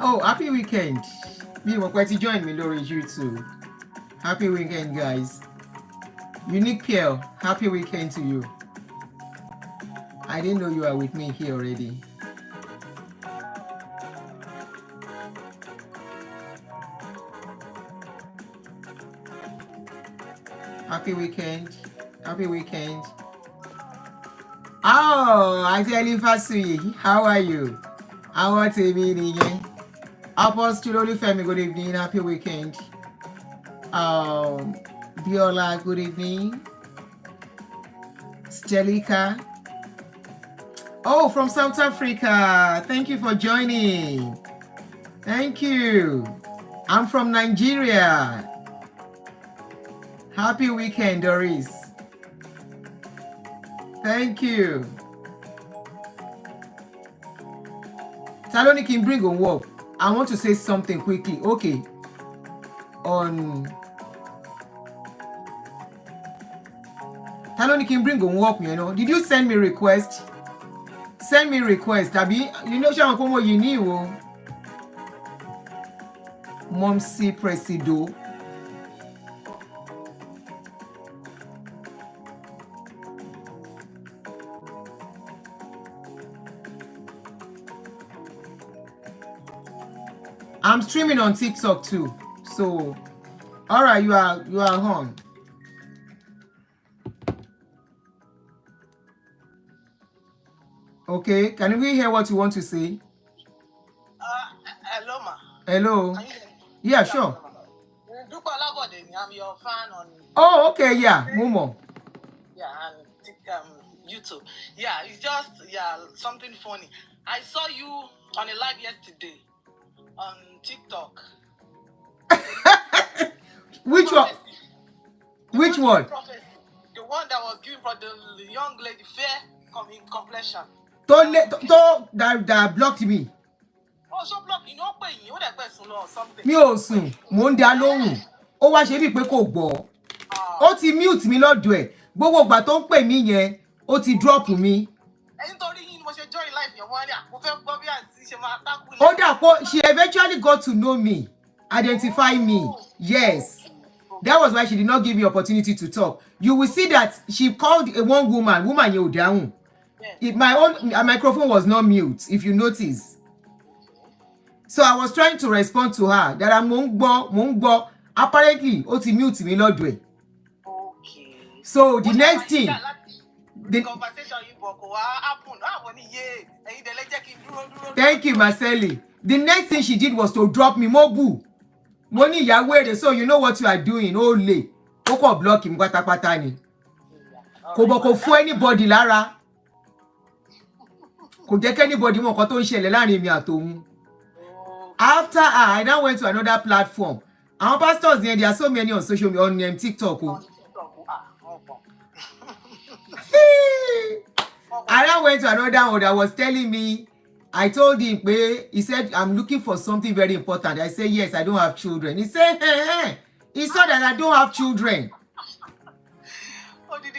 Oh, happy weekend. Me, Mokweti join me, Lori YouTube. Happy weekend, guys. Unique Pierre, happy weekend to you. I didn't know you are with me here already. Happy weekend. Happy weekend. Oh, Ajeli Fasui, how are you? How are you? Apostle Olufemi, good evening. Happy weekend. Biola, good evening. Stelika. Oh, from South Africa. Thank you for joining. Thank you. I'm from Nigeria. Happy weekend, Doris. Thank you. Saloni can bring on work. I want to say something quickly. Okay. Saloni can bring on work, you know. Did you send me request? Send me request. Abi, you know, Shaman Komo, you knew. Momsi Presido. I'm streaming on TikTok too. So, all right, you are on. Okay, can we hear what you want to say? Hello, ma. Hello. Yeah, sure. I'm your fan on. Oh, okay, yeah, Momo. Yeah, and YouTube. Yeah, it's just something funny. I saw you on a live yesterday on TikTok. Which one? Which one? The one that was given for the young lady, fair in complexion. That blocked me. Oh, so block you know pé yín ó dẹ̀ pẹ́ sùn lọ or something. Mi ò sùn, mò ń dá lóhùn. Ó wá ṣe bí pé kò gbọ́. Ó ti mute mi lọ́dọ̀ ẹ̀. Gbogbo ìgbà tó ń pè mí yẹn, ó ti drop mi. Nítorí yín ni mo ṣe join live yẹn wọ́n ní mo fẹ́ gbọ́ bí àǹtí ṣe máa tákù. Ó dà pé she eventually got to know me, identify me. Yes. That was why she did not give me opportunity to talk. You will see that she called a one woman yẹn ò dáhùn. My microphone was not mute, if you notice. So I was trying to respond to her that I'm mò ń gbọ́. Apparently, ó ti mute mi lọ́dọ̀ ẹ̀. Okay. So the next thing, the conversation you happen. Thank you, Marcelli. The next thing she did was to drop me Mobu. Money Yahweh, so you know what you are doing. Only. Koko block him pátápátá ni. Kò fún anybody lára. Kò jẹ́ kí anybody mọ̀ nǹkan tó ń ṣẹlẹ̀ láàrin mi àtòun. After I now went to another platform. Our pastors there are so many on social media on TikTok. I now went to another one that was telling me, I told him, he said, I'm looking for something very important. I said, yes, I don't have children. He said, hey. He saw that I don't have children. Oh, did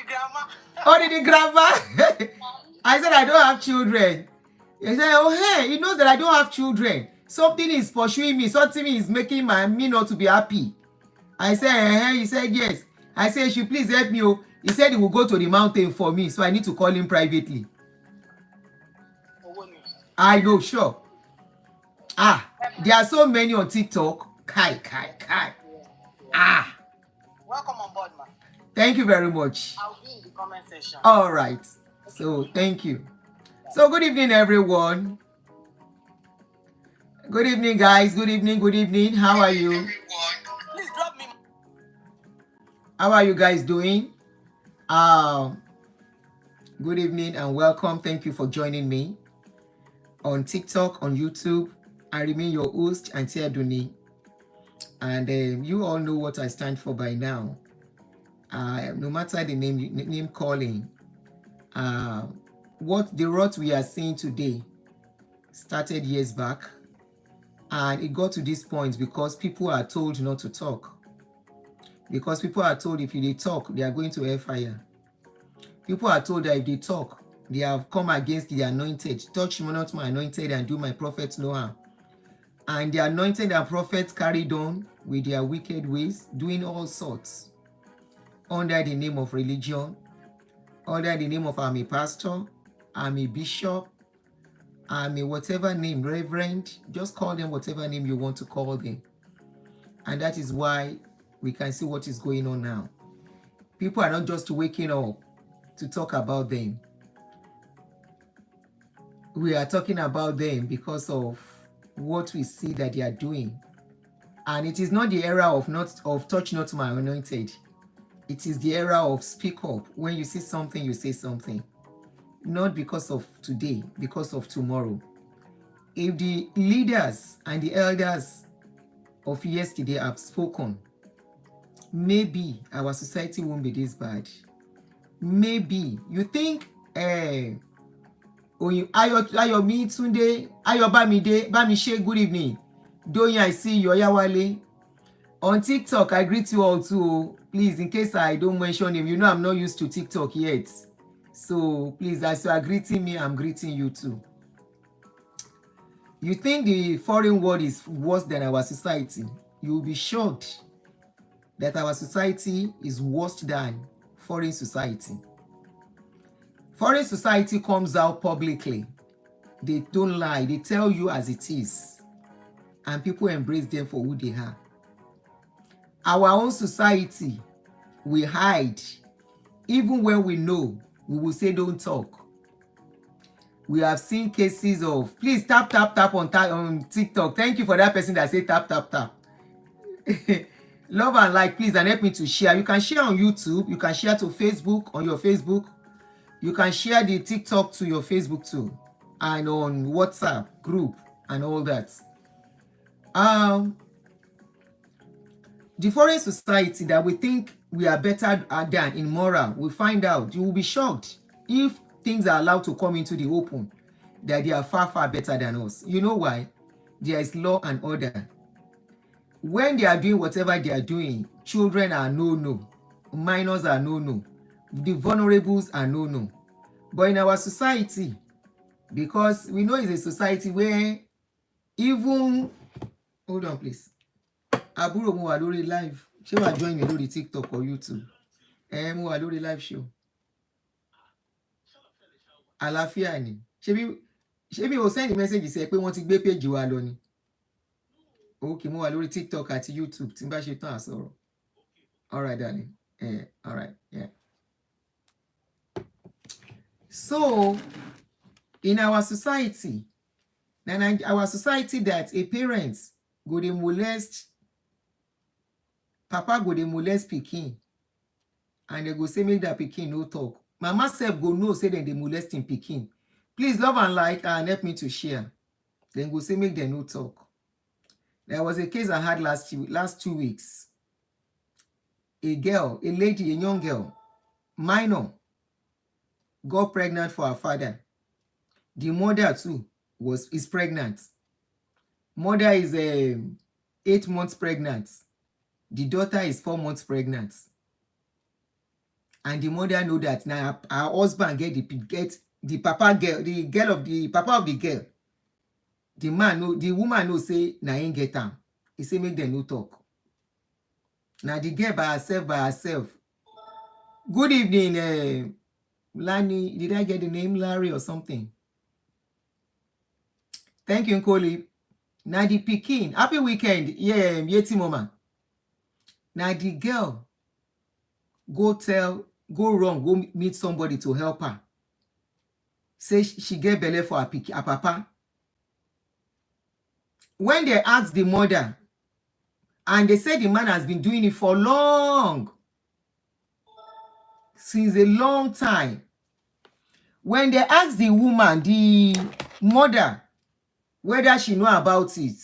the grandma? I said, I don't have children. He said, oh, hey, he knows that I don't have children. Something is pursuing me. Something is making me not to be happy. I said, hey. He said, yes. I said, you please help me. He said he will go to the mountain for me, so I need to call him privately. I know, sure. There are so many on TikTok. Kai. Welcome on board, man. Thank you very much. I'll be in the comment section. All right. So, thank you. So, good evening, everyone. Good evening, guys. Good evening. How are you? Please drop me. How are you guys doing? Good evening and welcome. Thank you for joining me on TikTok, on YouTube. I remain your host, Auntie Aduni. And you all know what I stand for by now. No matter the name calling, what the rot we are seeing today started years back. And it got to this point because people are told not to talk. Because people are told if they talk, they are going to hellfire. People are told that if they talk, they have come against the anointed. Touch not my anointed and do my prophets no harm. And the anointed and prophets carried on with their wicked ways, doing all sorts under the name of religion, under the name of I'm a pastor, I'm a bishop, I'm a whatever name, reverend, just call them whatever name you want to call them. And that is why we can see what is going on now. People are not just waking up to talk about them. We are talking about them because of what we see that they are doing. And it is not the era of touch not my anointed. It is the era of speak up. When you see something, you say something. Not because of today, because of tomorrow. If the leaders and the elders of yesterday have spoken, maybe our society won't be this bad. Maybe you think Ayomi Tunde, Ayobamide, Bamishe, good evening. Doyin, I see you, Oyawale. On TikTok, I greet you all too. Please, in case I don't mention him, you know I'm not used to TikTok yet. So please, as you are greeting me, I'm greeting you too. You think the foreign world is worse than our society? You will be shocked that our society is worse than foreign society. Foreign society comes out publicly. They don't lie. They tell you as it is. And people embrace them for who they are. Our own society, we hide. Even when we know, we will say don't talk. We have seen cases of, please tap on TikTok. Thank you for that person that said tap. Love and like, please, and help me to share. You can share on YouTube. You can share to Facebook, on your Facebook. You can share the TikTok to your Facebook too. And on WhatsApp group and all that. The foreign society that we think we are better than in moral, we find out, you will be shocked if things are allowed to come into the open, that they are far better than us. You know why? There is law and order. When they are doing whatever they are doing, children are no, minors are no, the vulnerables are no. But in our society, because we know it's a society where even, hold on please, àbúrò mo wà lórí live, ṣé wàá join me lórí TikTok or YouTube? Mo wà lórí live show. Àlàáfíà ni. Ṣé mi ò send message sí ẹ pé wọ́n ti gbé page wa lọ ni? Okay, mo wà lórí TikTok àti YouTube tí n bá ṣe tán àsọ̀rọ̀. All right, darling. All right, yeah. So, in our society, our society that a parent go dey molest, papa go dey molest pikin, and they go say make that pikin no talk. Mama sef go know say dem dey molest im pikin. Please love and like and help me to share. Then go say make them no talk. There was a case I had last 2 weeks. A lady, a young girl, minor, got pregnant for her father. The mother too is pregnant. Mother is 8 months pregnant. The daughter is 4 months pregnant. And the mother know that now her husband get the papa girl, the papa of the girl. The woman know say na him get am. He say make them no talk. Now the girl by herself. Good evening, Lani. Did I get the name Larry or something? Thank you, Nkoli. Now the pikin, happy weekend. Yeah, Yeti Mama. Now the girl go meet somebody to help her. Say she get belle for her papa. When they ask the mother, and they say the man has been doing it for long, since a long time. When they ask the woman, the mother, whether she know about it,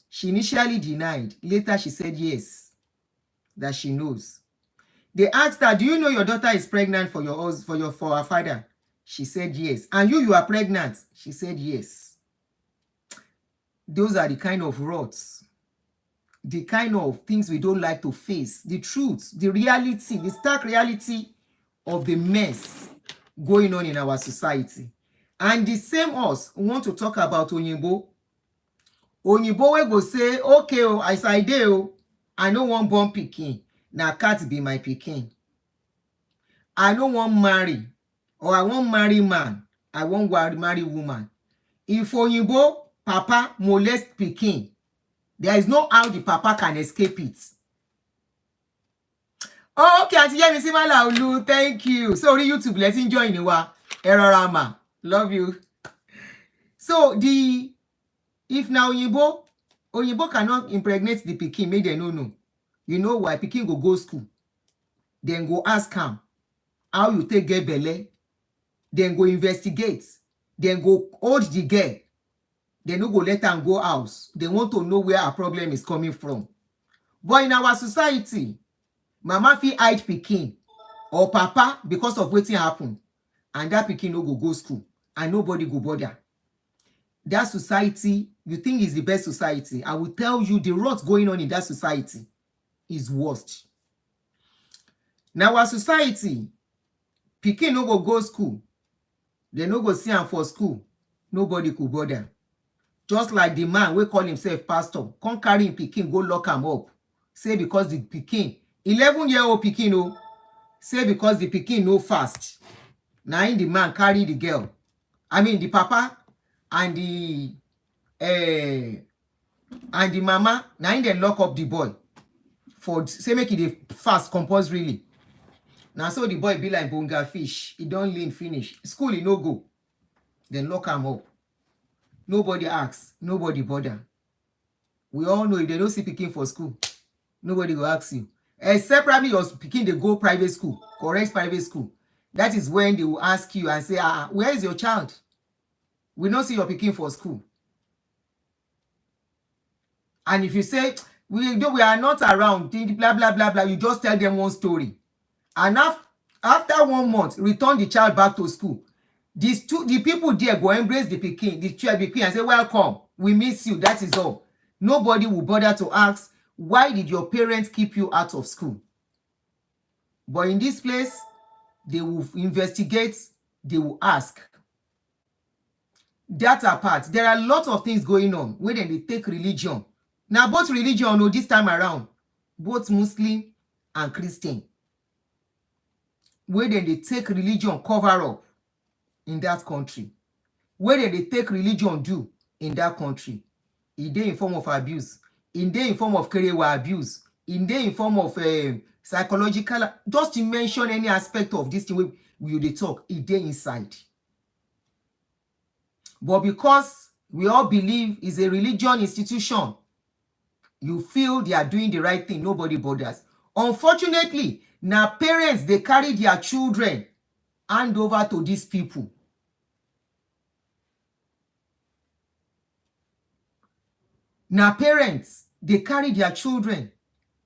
she initially denied. Later she said yes, that she knows. They asked her, do you know your daughter is pregnant for her father? She said yes. And you are pregnant? She said yes. Those are the kind of rots, the kind of things we don't like to face, the truth, the reality, the stark reality of the mess going on in our society. And the same us want to talk about Oyinbo. Oyinbo wey go say, okay, oh, as I dey, oh, I no wan born pikin, na cat be my pikin. I no wan marry, or I wan marry man, I wan marry woman. If Oyinbo papa molest pikin, there is no how the papa can escape it. Oh, okay, Aunty Yemisi Malaolu, thank you. Sorry, YouTube, let's enjoy Niwa. Erorama, love you. So if now Oyinbo cannot impregnate the pikin, make them know. You know why? Pikin go school. Then go ask him how you take get belle. Then go investigate. Then go hold the girl. They no go let am go house. They want to know where our problem is coming from. But in our society, mama fit hide pikin or papa because of wetin happen, and that pikin no go school and nobody go bother. That society, you think is the best society? I will tell you the rot going on in that society is worst. Now our society, pikin no go school, they no go see am for school, nobody could bother. Just like the man wey call himself pastor, come carry him pikin go lock am up, say because the pikin 11-year-old pikin, oh, say because the pikin no fast, na him the man carry the girl, I mean the papa and the mama, na him dem lock up the boy for say make e dey fast compulsorily. Na so the boy be like bonga fish, he don lean finish, school he no go, then lock am up. Nobody asks, nobody bother. We all know if they don't see pikin for school, nobody will ask you. Except probably your pikin they go private school, correct private school. That is when they will ask you and say, where is your child? We don't see your pikin for school. And if you say, we are not around, blah, blah, blah, blah, you just tell them one story. And after 1 month, return the child back to school. The people there go embrace the pikin, the child pikin, and say, welcome, we miss you, that is all. Nobody will bother to ask, why did your parents keep you out of school? But in this place, they will investigate, they will ask. That apart, there are a lot of things going on where they take religion. Now, both religion, this time around, both Muslim and Christian, where they take religion cover up in that country. Where they take religion do in that country. In dey in form of abuse. In dey in form of kerewa abuse. In dey in form of psychological. Just to mention any aspect of this thing we dey talk, it dey inside. But because we all believe it's a religion institution, you feel they are doing the right thing, nobody bothers. Unfortunately, now parents, they carry their children hand over to these people. Now parents, they carry their children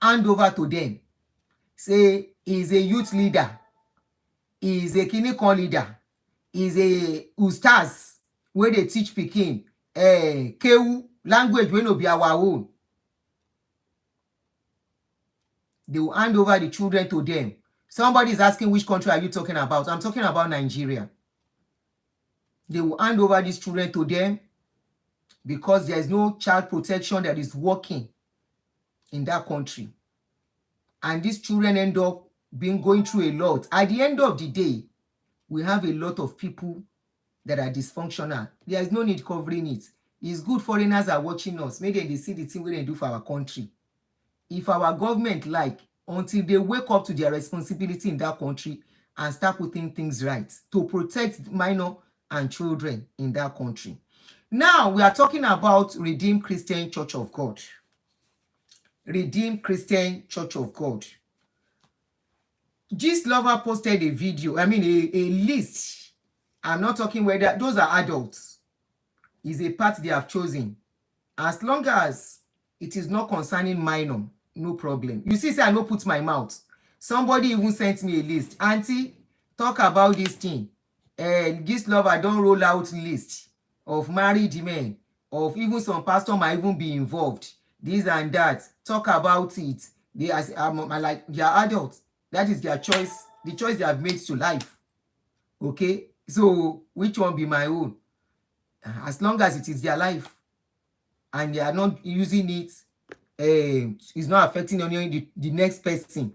hand over to them. Say, he's a youth leader, he's a clinical leader, he's a ustaz, where they teach pikin, Kewu, language wey no be our own. They will hand over the children to them. Somebody is asking, which country are you talking about? I'm talking about Nigeria. They will hand over these children to them because there is no child protection that is working in that country. And these children end up going through a lot. At the end of the day, we have a lot of people that are dysfunctional. There is no need covering it. It's good foreigners are watching us. Maybe they see the thing we do for our country. If our government until they wake up to their responsibility in that country and start putting things right to protect minor and children in that country. Now we are talking about Redeemed Christian Church of God. Redeemed Christian Church of God. Gist Lover posted a video, a list. I'm not talking whether those are adults. Is a path they have chosen. As long as it is not concerning minor, no problem. You see, say I no put my mouth. Somebody even sent me a list. Auntie, talk about this thing. Gist Lover don't roll out list of married men, of even some pastor might even be involved. This and that. Talk about it. They are adults. That is their choice. The choice they have made to life. Okay? So, which one be my own? As long as it is their life. and they are not using it, it's not affecting only the next person.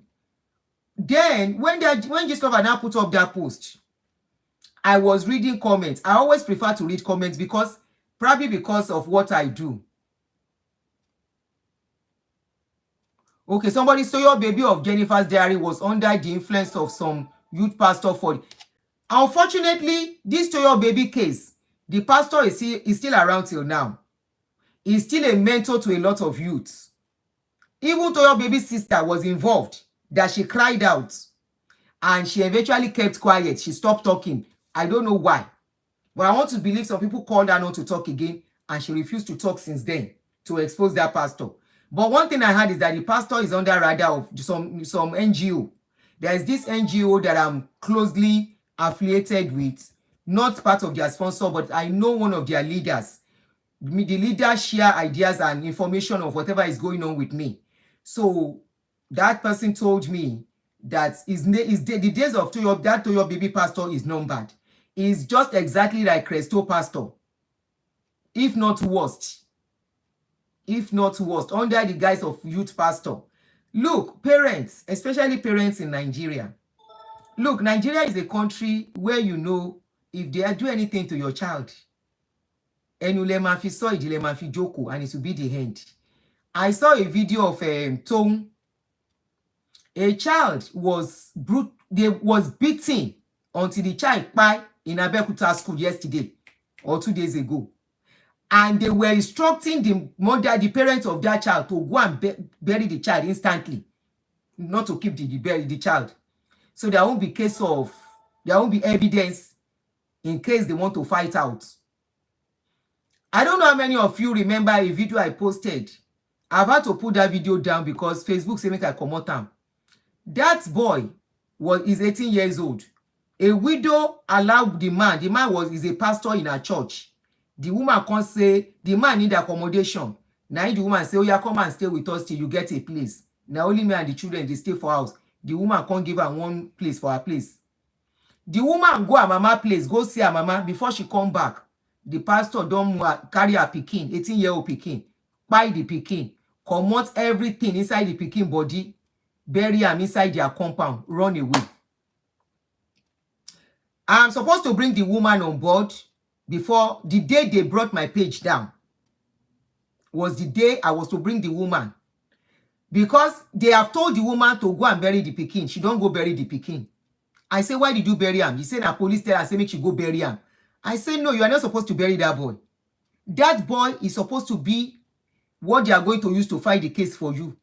Then when Gistlover now put up that post, I was reading comments. I always prefer to read comments because probably because of what I do. Okay, somebody, so your baby of Jennifer's Diary was under the influence of some youth pastor for. Unfortunately, this Toyo baby case, the pastor is still around till now. He's still a mentor to a lot of youths. Even Toyo baby's sister was involved, that she cried out and she eventually kept quiet. She stopped talking. I don't know why. But I want to believe some people called her not to talk again and she refused to talk since then to expose that pastor. But one thing I heard is that the pastor is under radar of some NGO. There is this NGO that I'm closely affiliated with, not part of their sponsor, but I know one of their leaders. The leaders share ideas and information of whatever is going on with me. So that person told me that the days of that Toyo baby pastor is numbered. Is just exactly like Cresto pastor, if not worse, under the guise of youth pastor. Look, parents, especially parents in Nigeria. Look, Nigeria is a country where, you know, if they do anything to your child, and and it will be the end. I saw a video of Tong. A child was beaten until the child died in Abeokuta school yesterday or 2 days ago. And they were instructing the parents of that child to go and bury the child instantly, not to keep the child. So there won't be evidence in case they want to fight out. I don't know how many of you remember a video I posted. I've had to put that video down because Facebook say make I comot am. That boy is 18 years old. A widow allowed the man is a pastor in a church. The woman can't say the man need accommodation. Now the woman say, oh yeah, come and stay with us till you get a place. Now only me and the children, they stay for house. The woman can't give her one place for her place. The woman go her mama place, go see her mama. Before she come back, the pastor don't carry her pikin, 18-year-old pikin, buy the pikin, comot everything inside the pikin body, bury him inside their compound, run away. I'm supposed to bring the woman on board before the day they brought my page down. Was the day I was to bring the woman. Because they have told the woman to go and bury the pikin. She don't go bury the pikin. I say, why did you bury him? He said, the police tell her, say, make you go bury him. I say, no, you are not supposed to bury that boy. That boy is supposed to be what they are going to use to fight the case for you.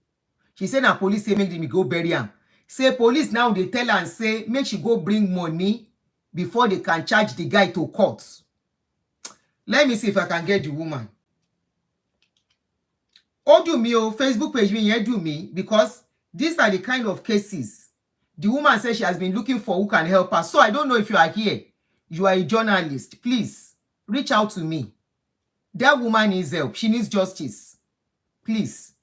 She said, the police say, make me go bury him. Say, police now, they tell her and say, make she go bring money before they can charge the guy to court. Let me see if I can get the woman. Oh, do me, oh, Facebook page me, do me, because these are the kind of cases. The woman says she has been looking for who can help her. So I don't know if you are here. You are a journalist. Please, reach out to me. That woman needs help. She needs justice. Please.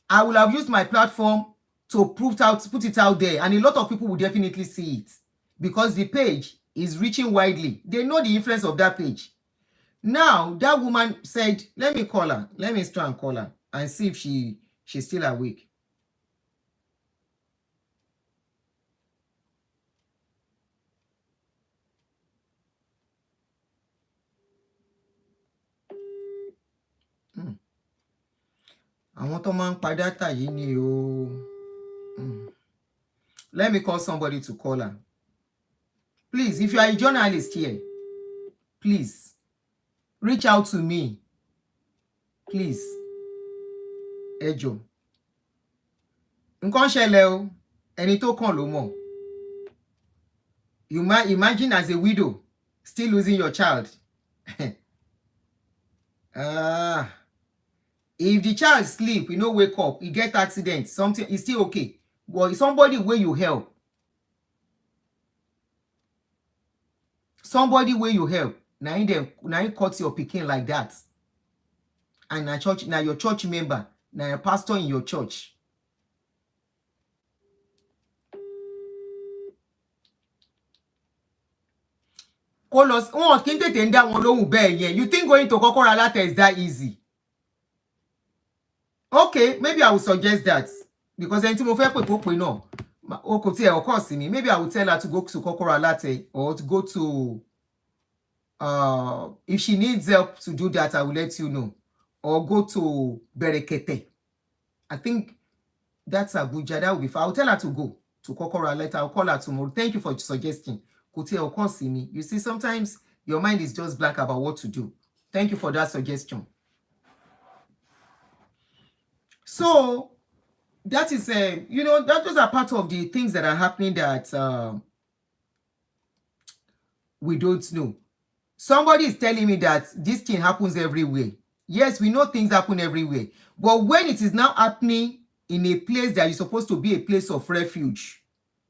I will have used my platform to put it out there. And a lot of people will definitely see it. Because the page is reaching widely. They know the influence of that page. Now, that woman said, let me call her. Let me try and call her and see if she's still awake. Àwọn tó máa ń pa data yìí ni o. Let me call somebody to call her. Please, if you are a journalist here, please, reach out to me. Please. Ẹ jọ̀ọ́. Nǹkan ṣẹlẹ̀ o. Ẹni tó kàn ló mọ̀. You might imagine as a widow, still losing your child. If the child sleep, you know, wake up, he get accident, something is still okay. But somebody where you help. Somebody where you help. Now you cut your pikin like that. And now your church member, now your pastor in your church. You think going to Kokoralata is that easy? Okay, maybe I will suggest that, because anything mo fẹ́ pè kó pè náà o kò tiẹ̀ ọkọ̀ sí mi. Maybe I will tell her to go to Kokoro Latte, or to go to if she needs help to do that, I will let you know, or go to Berekete. I think that's Abuja. That will be fine. I'll tell her to go to Kokoro Latte. I'll call her tomorrow. Thank you for suggesting. Kò tiẹ̀ ọkọ̀ sí mi. You see, sometimes your mind is just blank about what to do. Thank you for that suggestion. So that is those are part of the things that are happening that we don't know. Somebody is telling me that this thing happens everywhere. Yes, we know things happen everywhere, but when it is now happening in a place that is supposed to be a place of refuge,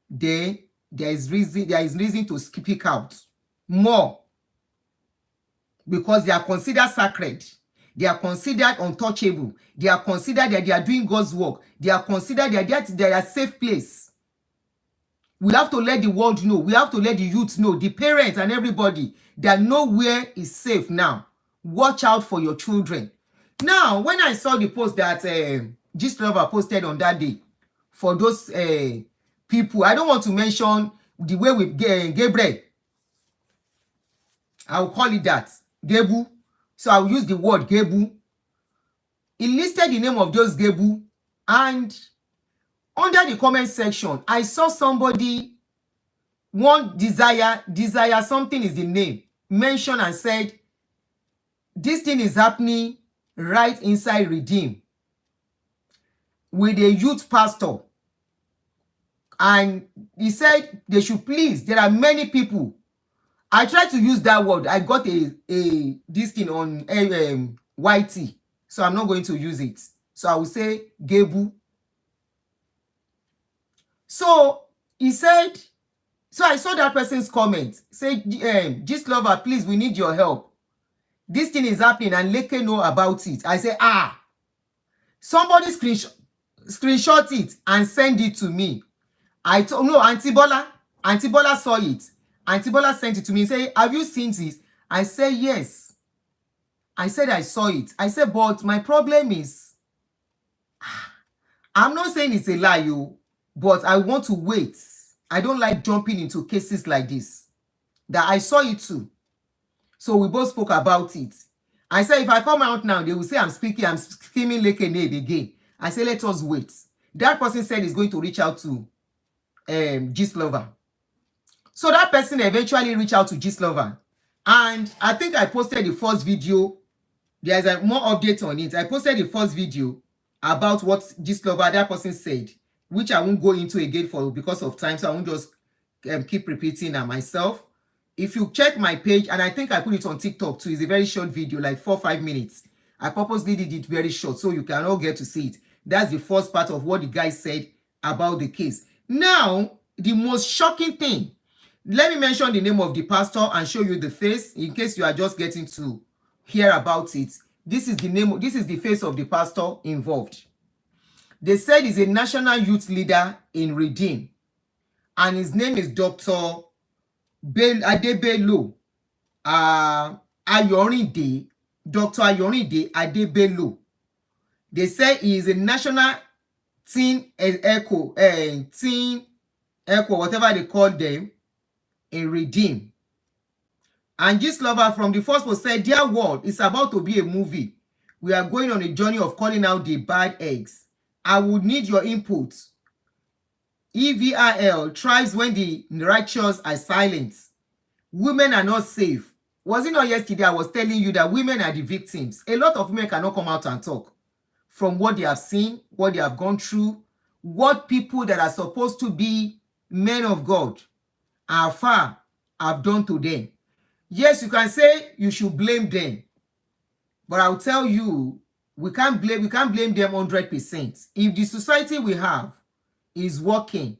then there is reason to speak out more, because they are considered sacred. They are considered untouchable. They are considered that they are doing God's work. They are considered that they are a safe place. We have to let the world know. We have to let the youth know, the parents and everybody, that nowhere is safe now. Watch out for your children. Now, when I saw the post that Gist Lover posted on that day, for those people, I don't want to mention the way with Gabriel. I will call it that, Gebu. So I will use the word Gebu. He listed the name of those Gebu, and under the comment section, I saw somebody, one desire something is the name, mentioned and said, this thing is happening right inside Redeem with a youth pastor. And he said they should please, there are many people. I tried to use that word. I got this thing on YT, so I'm not going to use it. So I will say Gebu. So he said, so I saw that person's comment. Say, Gist Lover, please, we need your help. This thing is happening and Leke know about it. I say, somebody screenshot it and send it to me. I told, no, Auntie Bola saw it. Auntie Bola sent it to me and say, have you seen this? I said, yes. I said, I saw it. I said, but my problem is, I'm not saying it's a lie, but I want to wait. I don't like jumping into cases like this. That I saw it too. So we both spoke about it. I said, if I come out now, they will say I'm screaming like a name again. I said, let us wait. That person said he's going to reach out to Gist Lover. So that person eventually reached out to Gist Lover. And I think I posted the first video. There's a more update on it. I posted the first video about what Gist Lover, that person said, which I won't go into again because of time. So I won't just keep repeating myself. If you check my page, and I think I put it on TikTok too, it's a very short video, like 4 or 5 minutes. I purposely did it very short so you can all get to see it. That's the first part of what the guy said about the case. Now, the most shocking thing, let me mention the name of the pastor and show you the face in case you are just getting to hear about it. This is the face of the pastor involved. They said he's a national youth leader in Redeem, and his name is Dr. Adebelo Ayorinde, Dr. Ayorinde Adebelo. They say he is a national teen echo, whatever they call them, in Redeem. And Gist Lover from the first post said, dear world, it's about to be a movie. We are going on a journey of calling out the bad eggs. I would need your input. EVRL thrives when the righteous are silent. Women are not safe. Was it not yesterday I was telling you that women are the victims? A lot of women cannot come out and talk from what they have seen, what they have gone through, what people that are supposed to be men of God are far have done to them. Yes, you can say you should blame them, but I'll tell you, we can't blame them 100%. If the society we have is working,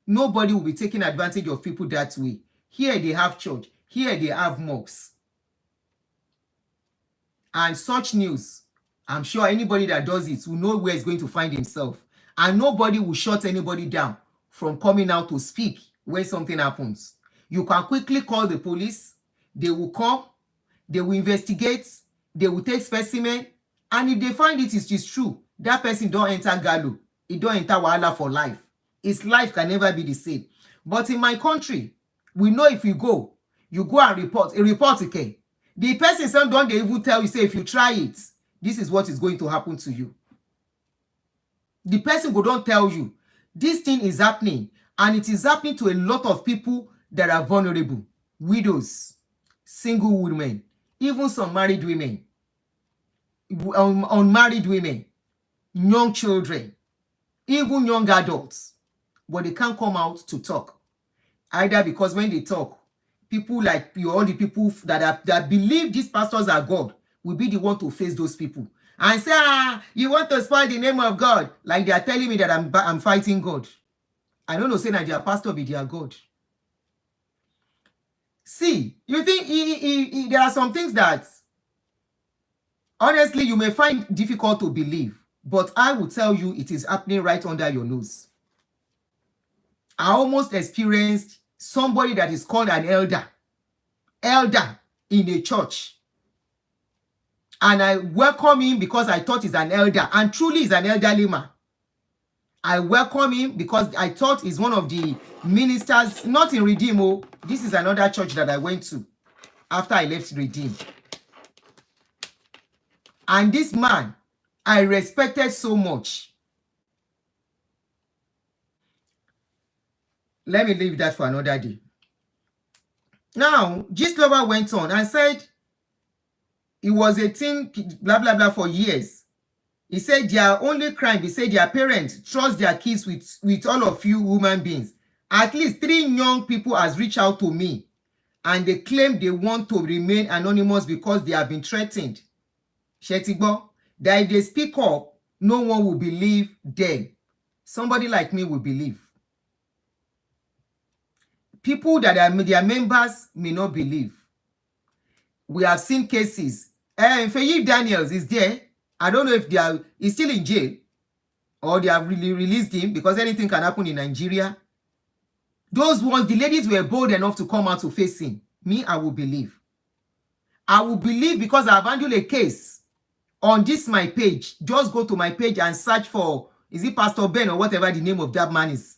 nobody will be taking advantage of people that way. Here they have church, here they have mosques. And such news, I'm sure anybody that does it will know where he's going to find himself. And nobody will shut anybody down from coming out to speak when something happens. You can quickly call the police. They will come, they will investigate, they will take specimen, and if they find it is true, that person don't enter gallo, he don't enter wahala for life. His life can never be the same. But in my country, we know if you go and report, a report okay. The person some don't they even tell you, say if you try it, this is what is going to happen to you. The person go don't tell you this thing is happening, and it is happening to a lot of people that are vulnerable, widows, single women, even some married women, unmarried women, young children, even young adults, but they can't come out to talk. Either because when they talk, people like you, all the people that believe these pastors are God, will be the one to face those people and say, you want to spoil the name of God, like they are telling me that I'm fighting God. I don't know, say that their pastor be their God. See, you think there are some things that honestly you may find difficult to believe, but I will tell you it is happening right under your nose. I almost experienced somebody that is called an elder in a church. And I welcome him because I thought he's an elder, and truly he's an elderly man. I welcome him because I thought he's one of the ministers, not in Redeem. This is another church that I went to after I left Redeem. And this man, I respected so much. Let me leave that for another day. Now, Gistlover went on and said it was a thing, blah, blah, blah, for years. He said their only crime, he said their parents trust their kids with all of you human beings. At least 3 young people has reached out to me, and they claim they want to remain anonymous because they have been threatened. Shetigbo, that if they speak up, no one will believe them. Somebody like me will believe. People that are their members may not believe. We have seen cases. Faye Daniels is there. I don't know if he's still in jail or they have really released him, because anything can happen in Nigeria. Those ones, the ladies were bold enough to come out to face him. Me, I will believe. I will believe because I've handled a case on this my page. Just go to my page and search for, is it Pastor Ben or whatever the name of that man is,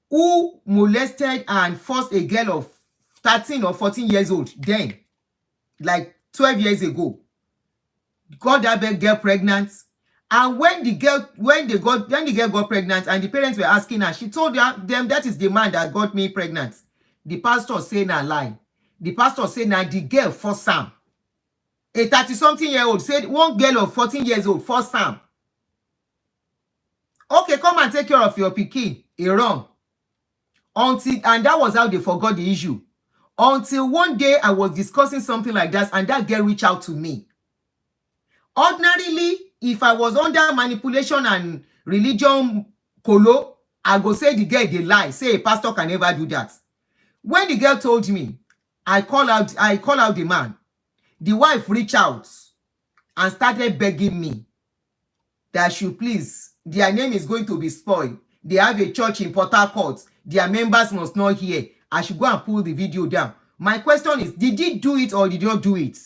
who molested and forced a girl of 13 or 14 years old then, like 12 years ago. Got that girl pregnant. And when the girl got pregnant and the parents were asking her, she told them that is the man that got me pregnant. The pastor said a lie. The pastor said now the girl forced Sam. A 30-something-year-old said one girl of 14 years old forced Sam. Okay, come and take care of your pikin. Wrong. And that was how they forgot the issue. Until one day I was discussing something like that, and that girl reached out to me. Ordinarily, if I was under manipulation and religion colo, I go say the girl they lie, say a pastor can never do that. When the girl told me, I call out the man. The wife reached out and started begging me that I should please, their name is going to be spoiled. They have a church in Port Harcourt. Their members must not hear. I should go and pull the video down. My question is, did he do it or did he not do it?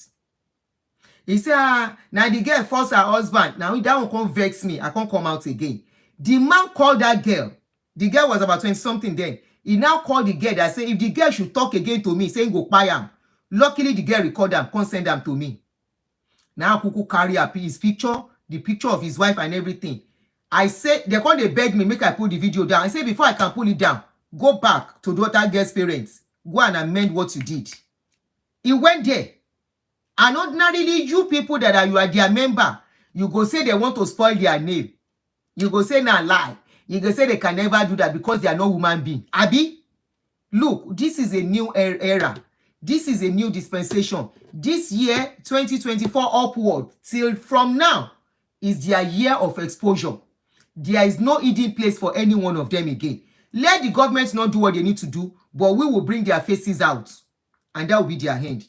He said, now the girl forced her husband. Now that one can't vex me. I can't come out again. The man called that girl. The girl was about 20-something then. He now called the girl that said, if the girl should talk again to me, saying go buy him. Luckily, the girl recorded them, can't send them to me. Now Kuku carry up his picture, the picture of his wife and everything. I said, they can't they beg me, make I pull the video down. I said, before I can pull it down, go back to that girl's parents. Go and amend what you did. He went there. And ordinarily, you people that you are their member, you go say they want to spoil their name. You go say nah lie. You go say they can never do that because they are no human being. Abi, look, this is a new era. This is a new dispensation. This year, 2024 upward, till from now, is their year of exposure. There is no hidden place for any one of them again. Let the government not do what they need to do, but we will bring their faces out. And that will be their hand.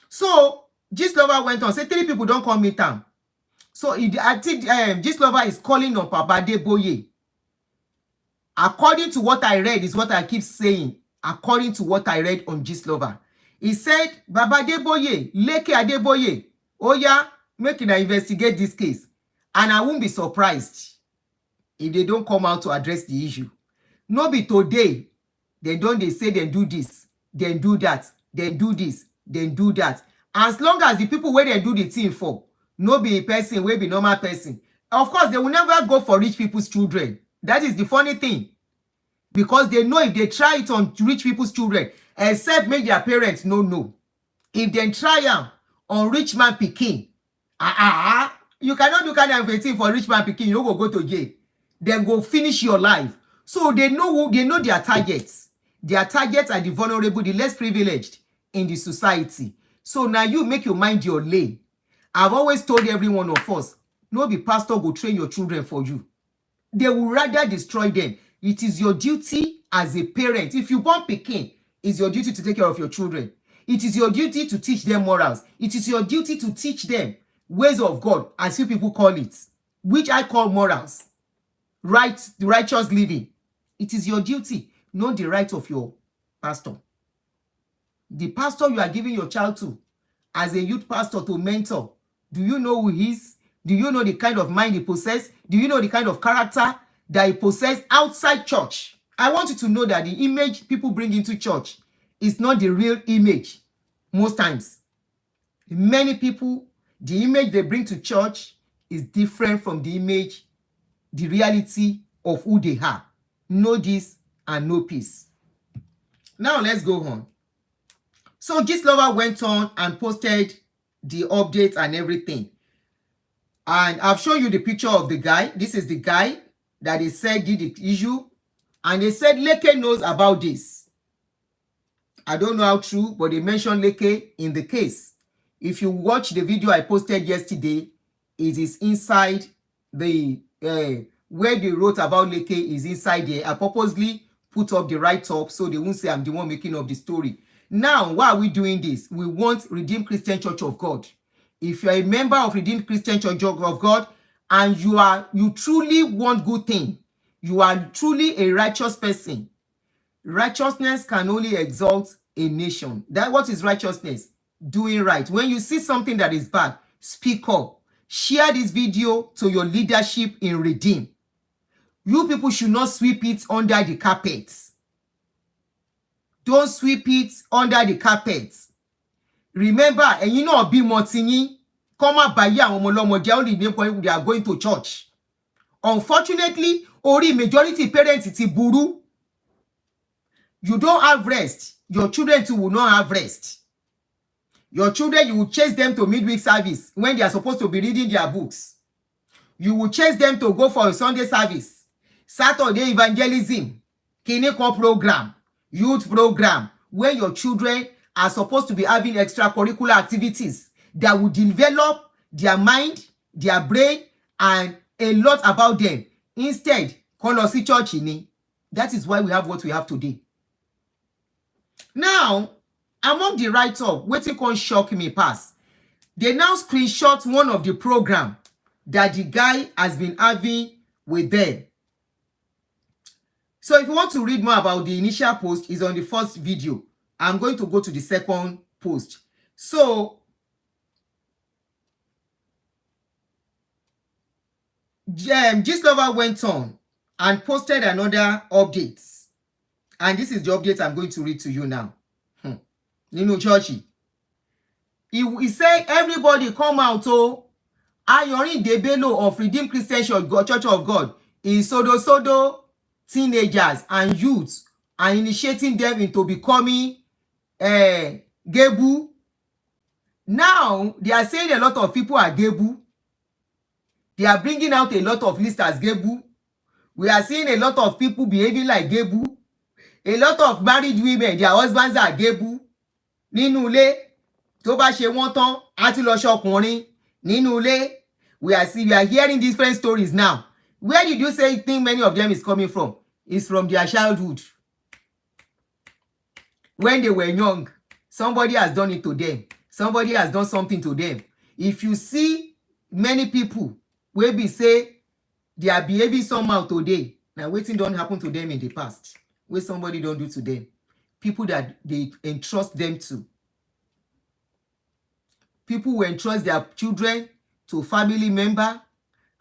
So, Gistlover went on, say 3 people don't come meet him. So I think Gistlover is calling on Papa Adeboye. According to what I read, is what I keep saying. According to what I read on Gistlover. He said, Baba Adeboye, Leke Adeboye, oh yeah, make it investigate this case. And I won't be surprised if they don't come out to address the issue. No be today, they say they do this, then do that, then do this, then do that. As long as the people where they do the thing for, no be a person, will be normal person. Of course, they will never go for rich people's children. That is the funny thing. Because they know if they try it on rich people's children, except make their parents no. If they try am on rich man pikin, you cannot do kind of a thing for rich man pikin, you no go to jail. Then go finish your life. So they know their targets. Their targets are the vulnerable, the less privileged in the society. So now you make your mind your lane. I've always told every one of us, no be pastor go train your children for you. They will rather destroy them. It is your duty as a parent. If you born pikin, it's your duty to take care of your children. It is your duty to teach them morals. It is your duty to teach them ways of God, as you people call it, which I call morals. Right, the righteous living. It is your duty, not the right of your pastor. The pastor you are giving your child to as a youth pastor to mentor, do you know who he is? Do you know the kind of mind he possesses? Do you know the kind of character that he possesses outside church? I want you to know that the image people bring into church is not the real image most times. Many people, the image they bring to church is different from the image, the reality of who they are. Know this and know peace. Now let's go on. So Gist Lover went on and posted the updates and everything. And I've shown you the picture of the guy. This is the guy that they said did the issue. And they said Leke knows about this. I don't know how true, but they mentioned Leke in the case. If you watch the video I posted yesterday, it is inside the, where they wrote about Leke is inside there. I purposely put up the write-up so they won't say I'm the one making up the story. Now, why are we doing this? We want Redeemed Christian Church of God. If you're a member of Redeemed Christian Church of God and you truly want good thing, you are truly a righteous person. Righteousness can only exalt a nation. That what is righteousness? Doing right. When you see something that is bad, speak up. Share this video to your leadership in Redeem. You people should not sweep it under the carpet. Don't sweep it under the carpet. Remember, and you know, be Motini, come up by ya only name when they are going to church. Unfortunately, only majority parents it's buru. You don't have rest. Your children too will not have rest. Your children, you will chase them to midweek service when they are supposed to be reading their books. You will chase them to go for a Sunday service, Saturday evangelism, clinical program, youth program, where your children are supposed to be having extracurricular activities that will develop their mind, their brain, and a lot about them. Instead, call us church in. That is why we have what we have today. Now, among the write-up, wetin can shock me pass. They now screenshot one of the program that the guy has been having with them. So if you want to read more about the initial post, is on the first video. I'm going to go to the second post. So, Gist Lover went on and posted another update. And this is the update I'm going to read to you now. Nino Churchy. He said, everybody come out, Ayorin Debelo of Redeemed Christian Church of God is sodo teenagers and youths and initiating them into becoming Gebu. Now, they are saying a lot of people are Gebu. They are bringing out a lot of lists as Gebu. We are seeing a lot of people behaving like Gebu. A lot of married women, their husbands are Gebu. Nínú ilé, tó bá ṣe wọ́n tán, á ti lọ ṣọkùnrin. Nínú ilé, we are hearing different stories now. Where did you think many of them is coming from? It's from their childhood. When they were young, somebody has done it to them. Somebody has done something to them. If you see many people where we say they are behaving somehow today, now waiting don't happen to them in the past. Where somebody don't do to them. People that they entrust them to. People who entrust their children to family member.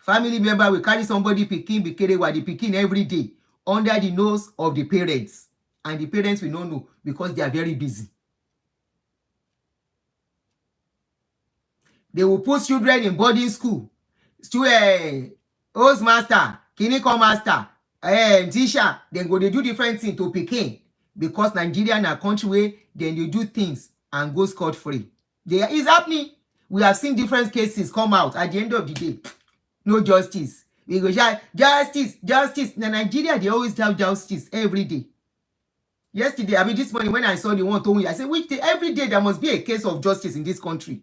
Family member will carry somebody pikin bikerewa the pikin every day under the nose of the parents, and the parents will not know because they are very busy. They will put children in boarding school, host master, clinical master, teacher. Then go they do different things to pikin, because Nigeria na country where then they do things and go scot free. It's happening. We have seen different cases come out at the end of the day. No justice. We go shout justice, justice. In Nigeria, they always have justice every day. Yesterday, I mean this morning, when I saw the one told me, I said, which day, every day there must be a case of justice in this country.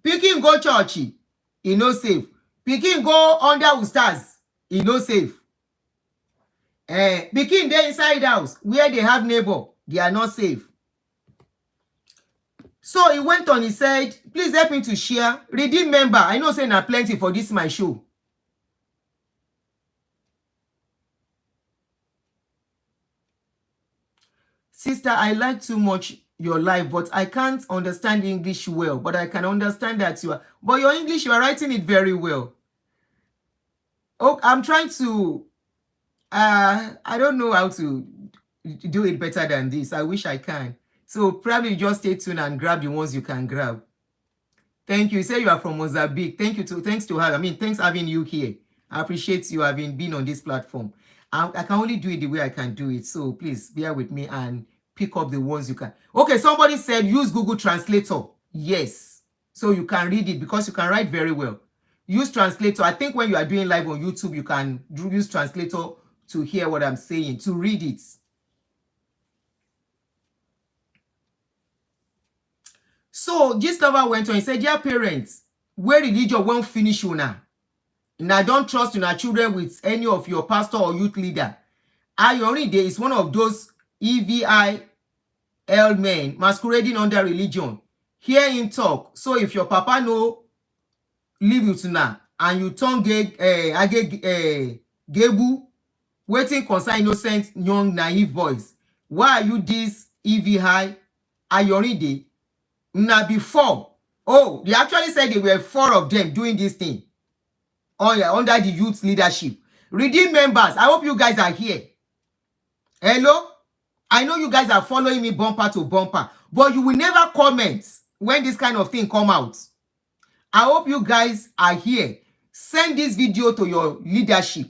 Pikin go church, e no safe. Pikin go under ustaz, e no safe. Pikin dey inside house where they have neighbor, they are not safe. So he went on, he said, please help me to share. Redeem member, I know say na plenty for this my show. Sister, I like too much your life, but I can't understand English well. But I can understand that you are. But your English, you are writing it very well. Oh, I'm trying to. I don't know how to do it better than this. I wish I can. So probably just stay tuned and grab the ones you can grab. Thank you. You say you are from Mozambique. Thanks to her. I mean, thanks having you here. I appreciate you having been on this platform. I can only do it the way I can do it. So please bear with me and pick up the ones you can. Okay, somebody said use Google Translator. Yes. So you can read it because you can write very well. Use Translator. I think when you are doing live on YouTube, you can use Translator to hear what I'm saying, to read it. So this lover went on, he said, dear parents, where religion won't finish you now. Now don't trust your children with any of your pastor or youth leader. Ayorinde is one of those EVIL men masquerading under religion. Hear him talk. So if your papa no leave you tonight and you turn gebu, waiting concern innocent young naive boys, why are you this EVI Ayorinde? Now before, oh, they actually said they were 4 of them doing this thing. Oh yeah, under the youth leadership. Redeem members, I hope you guys are here. Hello? I know you guys are following me bumper to bumper, but you will never comment when this kind of thing come out. I hope you guys are here. Send this video to your leadership.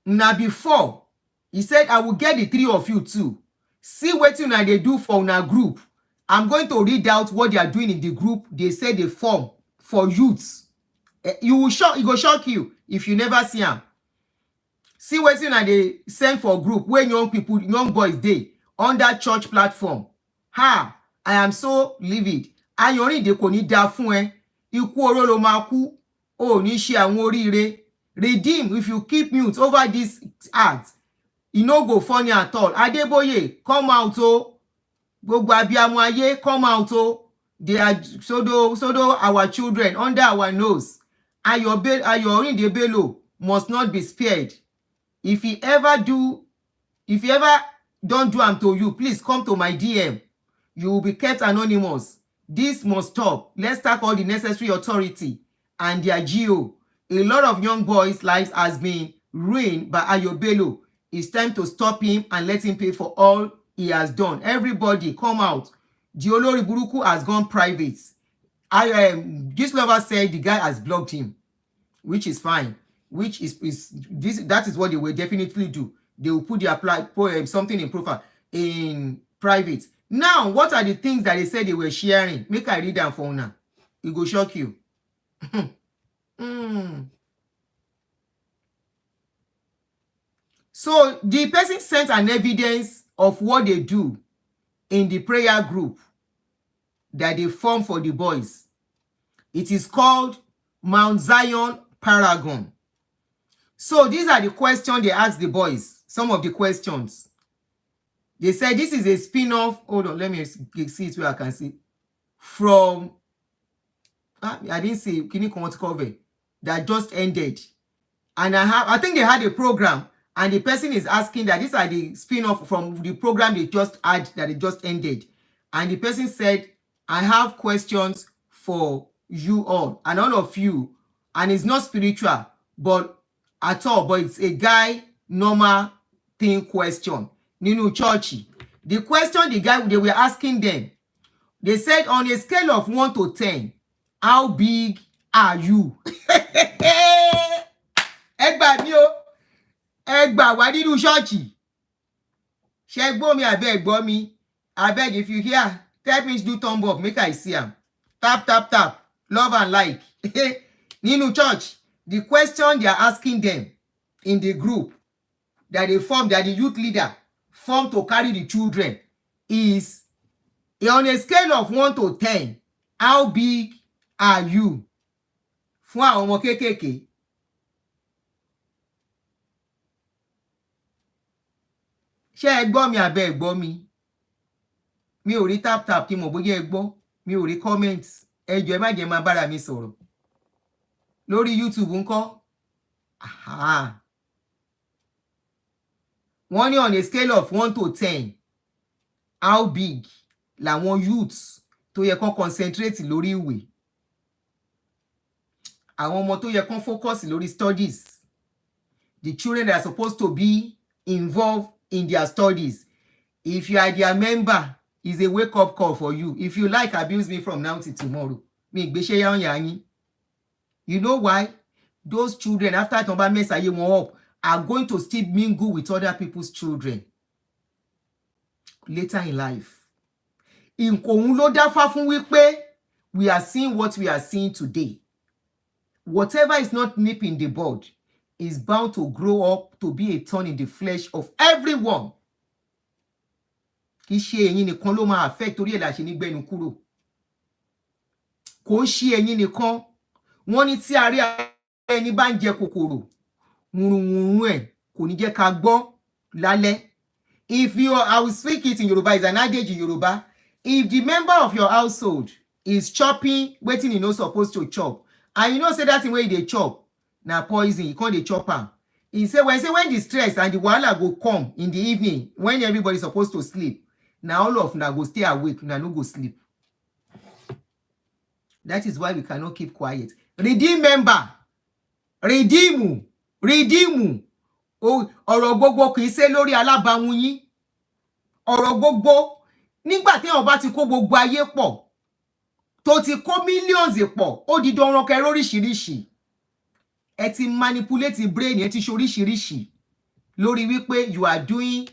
Now before, he said, I will get the 3 of you too. See what they do for our group. I'm going to read out what they are doing in the group. They say they form for youths. It will shock you if you never see them. See what they send for group where young people, young boys dey on that church platform. Ha! I am so livid. Ayorinde kò ní dá fún ẹ. Ikú oró ló máa kú. O ní ṣe àwọn oríire. Redeem, if you keep mute over this act, e no go funny at all. Adeboye, come out o. Gbogbo abiyamọ ayé, come out o. They are sodo our children under our nose. Ayorinde Bello must not be spared. If he ever don't do am to you, please come to my DM. You will be kept anonymous. This must stop. Let's tackle all the necessary authority and their GO. A lot of young boys' lives has been ruined by Ayo Bello. It's time to stop him and let him pay for all he has done. Everybody come out. Diolori Buruku has gone private. This lover said the guy has blocked him, which is fine. Which is that is what they will definitely do. They will put their something in profile in private. Now, what are the things that they said they were sharing? Make I read them for now. It will shock you. So the person sent an evidence of what they do in the prayer group that they form for the boys. It is called Mount Zion Paragon. So these are the questions they asked the boys. Some of the questions. They said this is a spin-off. Hold on, let me see it where I can see. From, I didn't see, can you come out to cover? That just ended. And I think they had a program and the person is asking that these are the spin-off from the program they just had that it just ended. And the person said, I have questions for you all and all of you, and it's not spiritual but at all, but it's a guy normal thing question nínú church. The question they were asking them, they said on a scale of 1 to 10, how big are you? Ẹ gbà mí o, ẹ gbà wá nínú ṣọ́ọ̀ṣì. Ṣé gbọ́ mi àbẹ́ gbọ́ mi? Abeg, if you hear, tell me do thumb up, make I see am. Tap, tap, tap, love and like. Nínú church, the question they are asking them in the group that they form, that the youth leader formed to carry the children is, on a scale of 1 to 10, how big are you? Fún àwọn ọmọ kéékèèké. Ṣé ẹ gbọ́ mi àbẹ́ ẹ gbọ́ mi? Mi ò rí tap tap kí mo bóyá ẹ gbọ́. Mi ò rí comment. Ẹ jọ̀ọ́ ẹ má jẹ́ máa bára mi sọ̀rọ̀. Lórí YouTube ńkọ́? Aha. Wọ́n ní on a scale of 1 to 10, how big làwọn youths tó yẹ kán concentrate lórí ìwé? Àwọn ọmọ tó yẹ kán focus lórí studies. The children that are supposed to be involved in their studies. If you are their member, it's a wake-up call for you. If you like, abuse me from now till tomorrow. Mi gbéṣẹ́ yán yín. You know why? Those children, after tọ́n bá mess ayé wọn up, are going to still mingle with other people's children later in life. Òun ló dáfá fún wípé we are seeing what we are seeing today. Whatever is not nip in the bud is bound to grow up to be a thorn in the flesh of everyone. Kì í ṣe ẹ̀yin nìkan ló máa affect, torí ẹ̀ la ṣe ní gbẹ́nu kúrò. Kò ń ṣe ẹ̀yin nìkan. Wọ́n ní tí àárẹ̀ ẹni bá ń jẹ kòkòrò, wùrùnwùrùn ẹ̀ kò ní jẹ́ ká gbọ́ lálẹ́. If you are, I will speak it in Yoruba, it's an adage in Yoruba. If the member of your household is chopping wetin he no supposed to chop, and you know say that thing wey dey chop na poison, you can't dey chop am. He say when the stress and the wahala go come in the evening when everybody supposed to sleep, na all of una go stay awake, una no go sleep. That is why we cannot keep quiet. Redeem member, redeem. Ọ̀rọ̀ gbogbo kì í ṣe lórí alábàáhùn yín. Ọ̀rọ̀ gbogbo nígbà téèyàn bá ti kó gbogbo ayé pọ̀, tó ti kó millions pọ̀, ó di dandan kẹ́ lóríṣiríṣi. Ẹ ti manipulate brain, ẹ ti ṣe oríṣiríṣi lórí wípé you are doing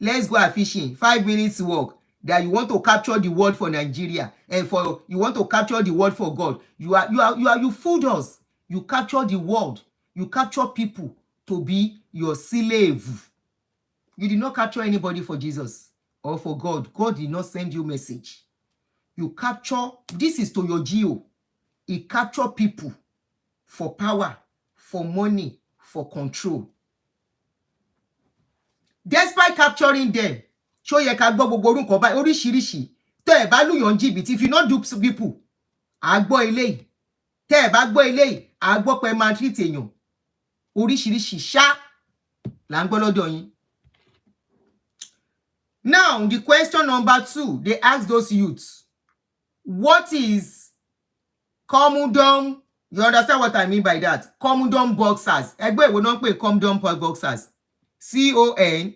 let's go fishing, 5 minutes walk, that you want to capture the world for Nigeria, and you want to capture the world for God. You fooled us. You capture the world. You capture people to be your slave. You did not capture anybody for Jesus or for God. God did not send you message. You capture, this is to your geo. He capture people for power, for money, for control. Despite capturing them, show ye ká gbọ́ gbogbo orúkọ báyìí oríṣiríṣi. Tẹ́ ẹ bá lùyàn jìbìtì, if you not dupe people, a gbọ́ eléyìí. Tẹ́ ẹ bá gbọ́ eléyìí, a gbọ́ pé máa treat èèyàn. Oríṣiríṣi ṣá là ń gbọ́ lọ́dọ̀ yín. Now, the question number 2, they ask those youths, what is commodum? You understand what I mean by that? Commodum boxers. Ẹgbẹ́ ìwé náà ń pè commodum boxers. CON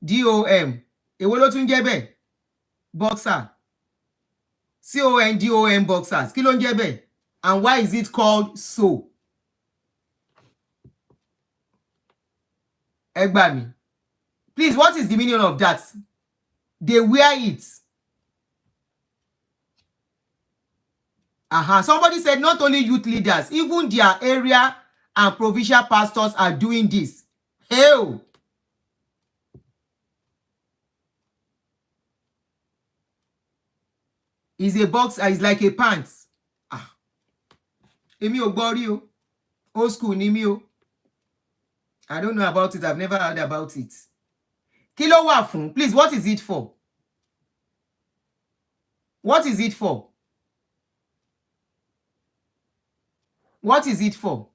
DOM. Èwo ló tún jẹ́ bẹ́ẹ̀? Boxer. CON DOM boxers. Kí ló ń jẹ́ bẹ́ẹ̀? And why is it called so? Ẹ gbà mí. Please, what is the meaning of that? They wear it. Somebody said not only youth leaders, even their area and provincial pastors are doing this. Hell. Is a box, is like a pants. Èmi ò gbọ́ rí o. Old school ni mí o. I don't know about it. I've never heard about it. Kí ló wà fún? Please, what is it for? What is it for? What is it for?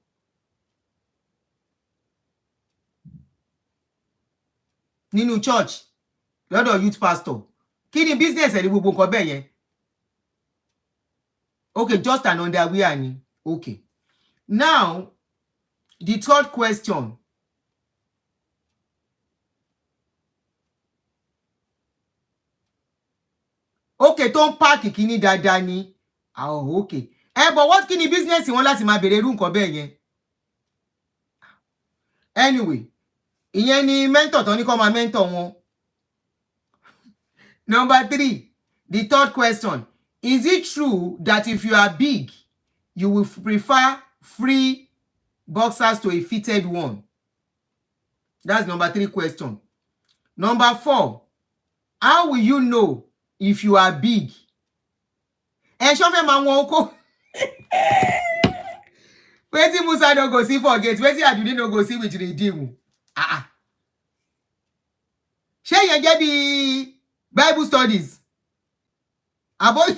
Nínú church, lọ́dọ̀ youth pastor, kí ni business ẹ̀ ní gbogbo nǹkan bẹ́ẹ̀ yẹn? Okay, just an underwear ni. Okay. Now, the third question. Okay, tó ń páàkì kíní dáadáa ni. Oh, okay. But what kí ni business wọn láti máa bèrè irú nǹkan bẹ́ẹ̀ yẹn? Anyway, ìyẹn ni mentor tó ní kó máa mentor wọn. Number 3, the third question. Is it true that if you are big, you will prefer free boxers to a fitted one? That's number 3 question. Number 4, how will you know if you are big? Ṣó fẹ́ máa wọn oko? Wetin Musa no go see forget, wetin Adude no go see with redeem. Ṣé yẹn jẹ́ bí Bible studies? About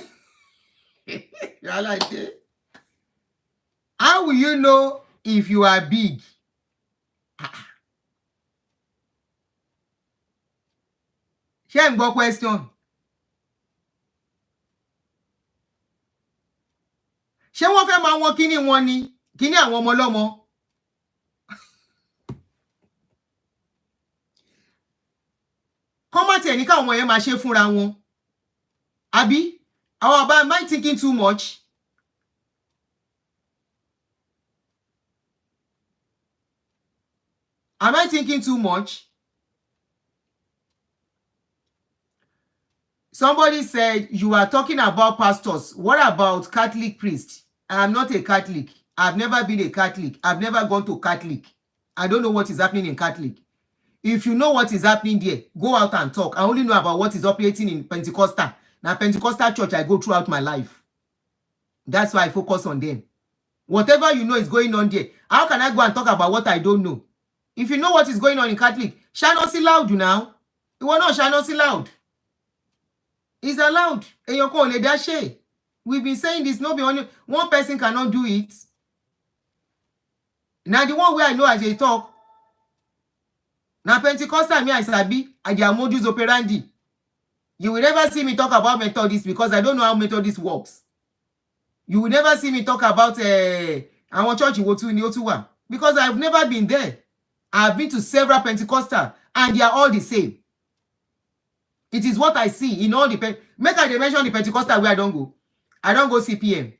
how will you know if you are big? Ṣé ń gbọ́ question? Ṣé wọ́n fẹ́ máa wọn kíní wọn ni? Kíní àwọn ọmọ ọlọ́mọ? Kọ́mọ̀tì ẹ̀ ní káwọn ọmọ yẹn máa ṣe fúnra wọn. Àbí? Àwọn ọba, am I thinking too much? Am I thinking too much? Somebody said you are talking about pastors. What about Catholic priests? I am not a Catholic. I've never been a Catholic. I've never gone to Catholic. I don't know what is happening in Catholic. If you know what is happening there, go out and talk. I only know about what is operating in Pentecostal. Now, Pentecostal church, I go throughout my life. That's why I focus on them. Whatever you know is going on there. How can I go and talk about what I don't know? If you know what is going on in Catholic, shall not see loud now. You will not shall not see loud. It's allowed. We've been saying this. No, be only one person cannot do it. Now the one where I know as they talk. Now Pentecostal me I sabi and their modus operandi. You will never see me talk about Methodist because I don't know how Methodist works. You will never see me talk about our church in Otuwa because I've never been there. I've been to several Pentecostal and they are all the same. It is what I see in all the make I mention the Pentecostal where I don't go. I don't go CPM.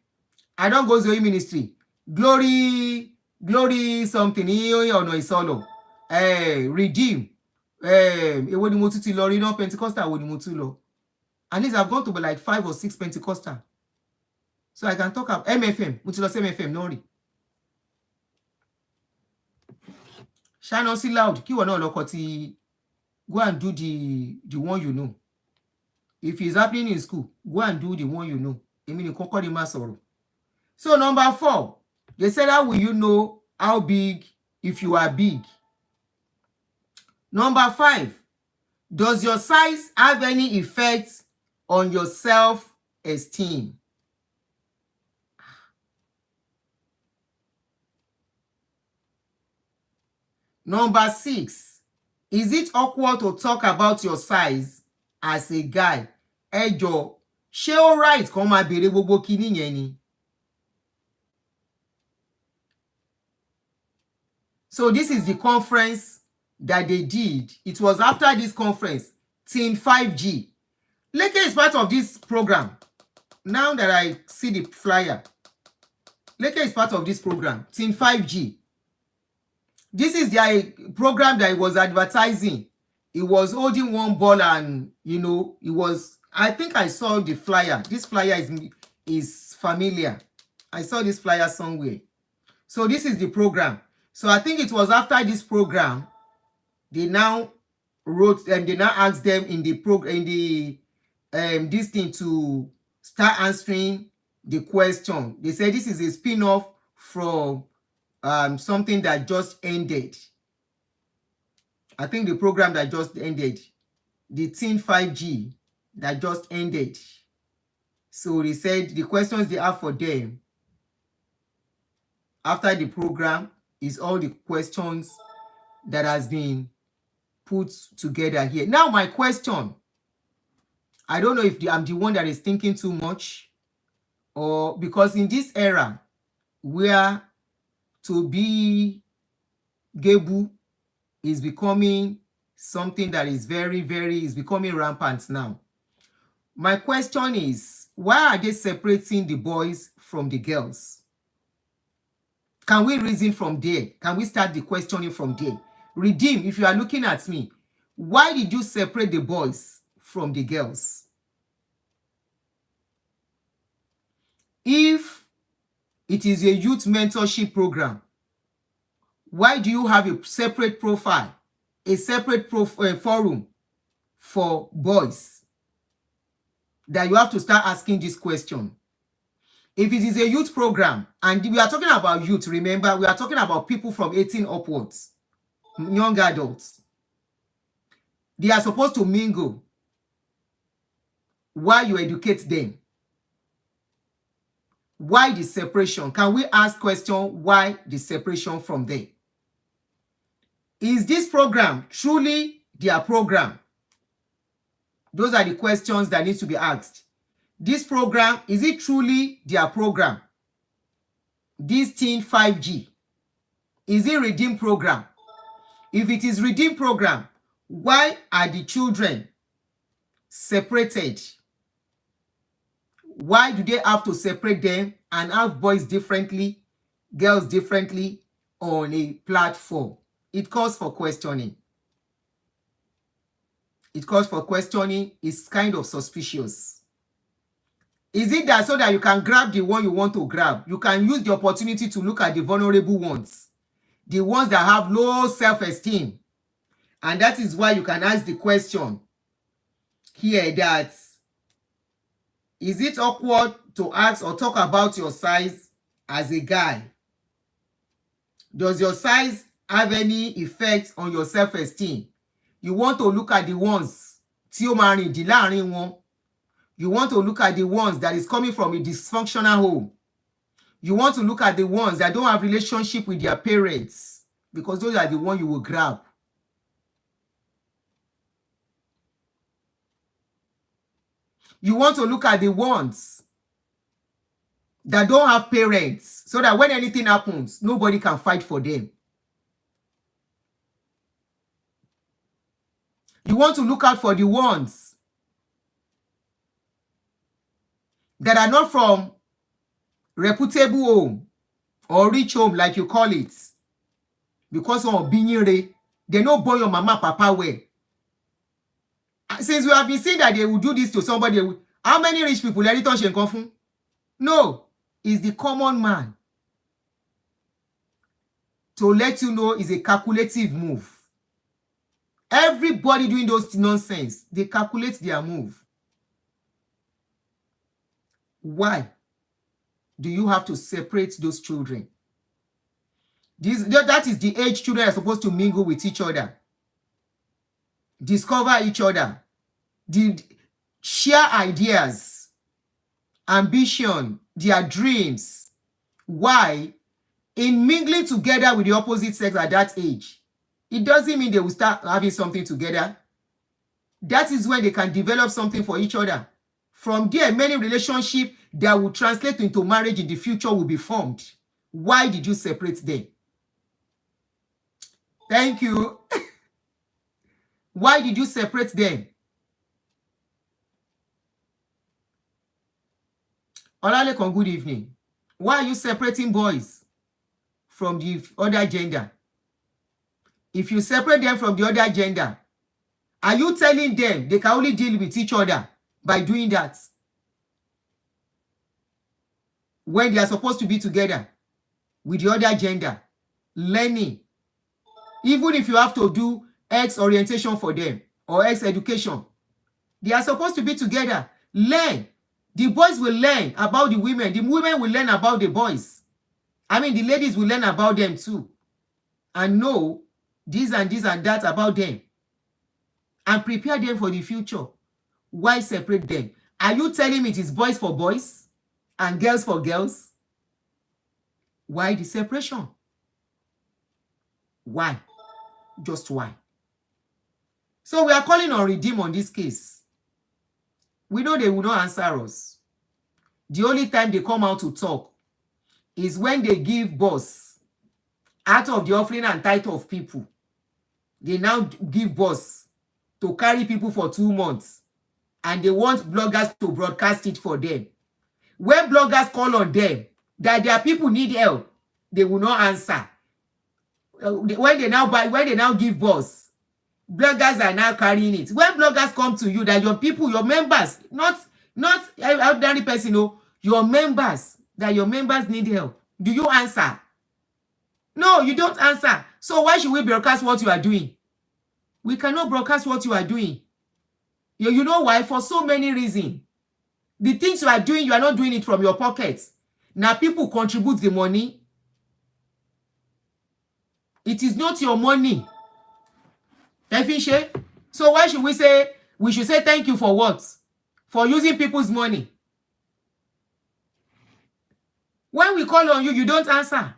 I don't go Zoe Ministry. Glory something. Solo. Redeem. Pentecostal. At least I've gone to like 5 or 6 Pentecostal. So I can talk about MFM. MFM, no. Shall not see loud. Go and do the one you know. If it's happening in school, go and do the one you know. So number 4, they said, how will you know how big if you are big? Number 5, does your size have any effect on your self-esteem? Number 6, is it awkward to talk about your size as a guy? Ẹjọ́, ṣé ó right kó máa béèrè gbogbo kíní yẹn ni? So this is the conference that they did. It was after this conference, Teen 5G. Leke is part of this program. Now that I see the flyer, Leke is part of this program, Teen 5G. This is their program that he was advertising. He was holding one ball and, it was, I think I saw the flyer. This flyer is familiar. I saw this flyer somewhere. So this is the program. So I think it was after this program, they now wrote and they now asked them in the program, this thing to start answering the question. They said this is a spin-off from something that just ended. I think the program that just ended, the Teen 5G that just ended. So they said the questions they have for them after the program is all the questions that has been put together here. Now my question, I don't know if I'm the one that is thinking too much, or because in this era where to be Gebu is becoming something that is is becoming rampant now. My question is, why are they separating the boys from the girls? Can we reason from there? Can we start the questioning from there? Redeem, if you are looking at me, why did you separate the boys from the girls? If it is a youth mentorship program, why do you have a separate profile, a separate forum for boys that you have to start asking this question? If it is a youth program, and we are talking about youth, remember, we are talking about people from 18 upwards, young adults. They are supposed to mingle while you educate them. Why the separation? Can we ask question, why the separation from there? Is this program truly their program? Those are the questions that need to be asked. This program, is it truly their program? This Teen 5G, is it Redeem program? If it is Redeem program, why are the children separated? Why do they have to separate them and have boys differently, girls differently on a platform? It calls for questioning. It calls for questioning. It's kind of suspicious. Is it that so that you can grab the one you want to grab? You can use the opportunity to look at the vulnerable ones, the ones that have low self-esteem. And that is why you can ask the question here that, is it awkward to ask or talk about your size as a guy? Does your size have any effect on your self-esteem? You want to look at the ones tí ó máa rìn dí láàrin wọn. You want to look at the ones that is coming from a dysfunctional home. You want to look at the ones that don't have relationship with their parents, because those are the ones you will grab. You want to look at the ones that don't have parents, so that when anything happens, nobody can fight for them. You want to look out for the ones that are not from reputable home or rich home, like you call it, because of binyere, they no born your mama papa well. Since we have been seeing that they will do this to somebody, how many rich people let it on? No, it's the common man. To let you know, is a calculative move. Everybody doing those nonsense, they calculate their move. Why do you have to separate those children? That is the age children are supposed to mingle with each other, discover each other, share ideas, ambition, their dreams. Why? In mingling together with the opposite sex at that age, it doesn't mean they will start having something together. That is when they can develop something for each other. From there, many relationships that will translate into marriage in the future will be formed. Why did you separate them? Thank you. Why did you separate them? Olalekan, good evening. Why are you separating boys from the other gender? If you separate them from the other gender, are you telling them they can only deal with each other by doing that, when they are supposed to be together with the other gender, learning? Even if you have to do X orientation for them or X education, they are supposed to be together. Learn. The boys will learn about the women. The women will learn about the boys. I mean, the ladies will learn about them too, and know this and this and that about them, and prepare them for the future. Why separate them? Are you telling me it is boys for boys and girls for girls? Why the separation? Why? Just why? So we are calling on Redeem on this case. We know they will not answer us. The only time they come out to talk is when they give boss out of the offering and tithe of people. They now give boss to carry people for 2 months, and they want bloggers to broadcast it for them. When bloggers call on them that their people need help, they will not answer. When they now give boss, bloggers are now carrying it. When bloggers come to you, that your people, your members, not ordinary person, no, your members, that your members need help, do you answer? No, you don't answer. So why should we broadcast what you are doing? We cannot broadcast what you are doing. You know why? For so many reasons. The things you are doing, you are not doing it from your pockets. Now people contribute the money. It is not your money. So why should we say, we should say thank you for what? For using people's money. When we call on you, you don't answer.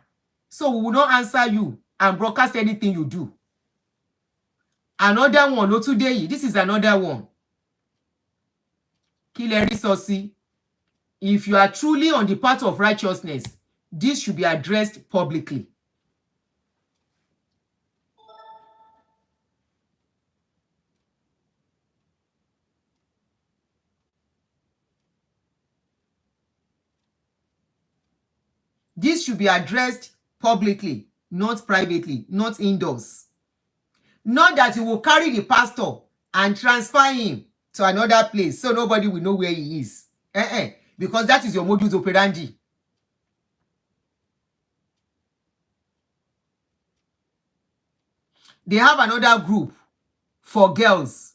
So we will not answer you and broadcast anything you do. Another one, no today. This is another one. If you are truly on the path of righteousness, this should be addressed publicly. This should be addressed publicly, not privately, not indoors. Not that you will carry the pastor and transfer him to another place so nobody will know where he is. Because that is your modus operandi. They have another group for girls.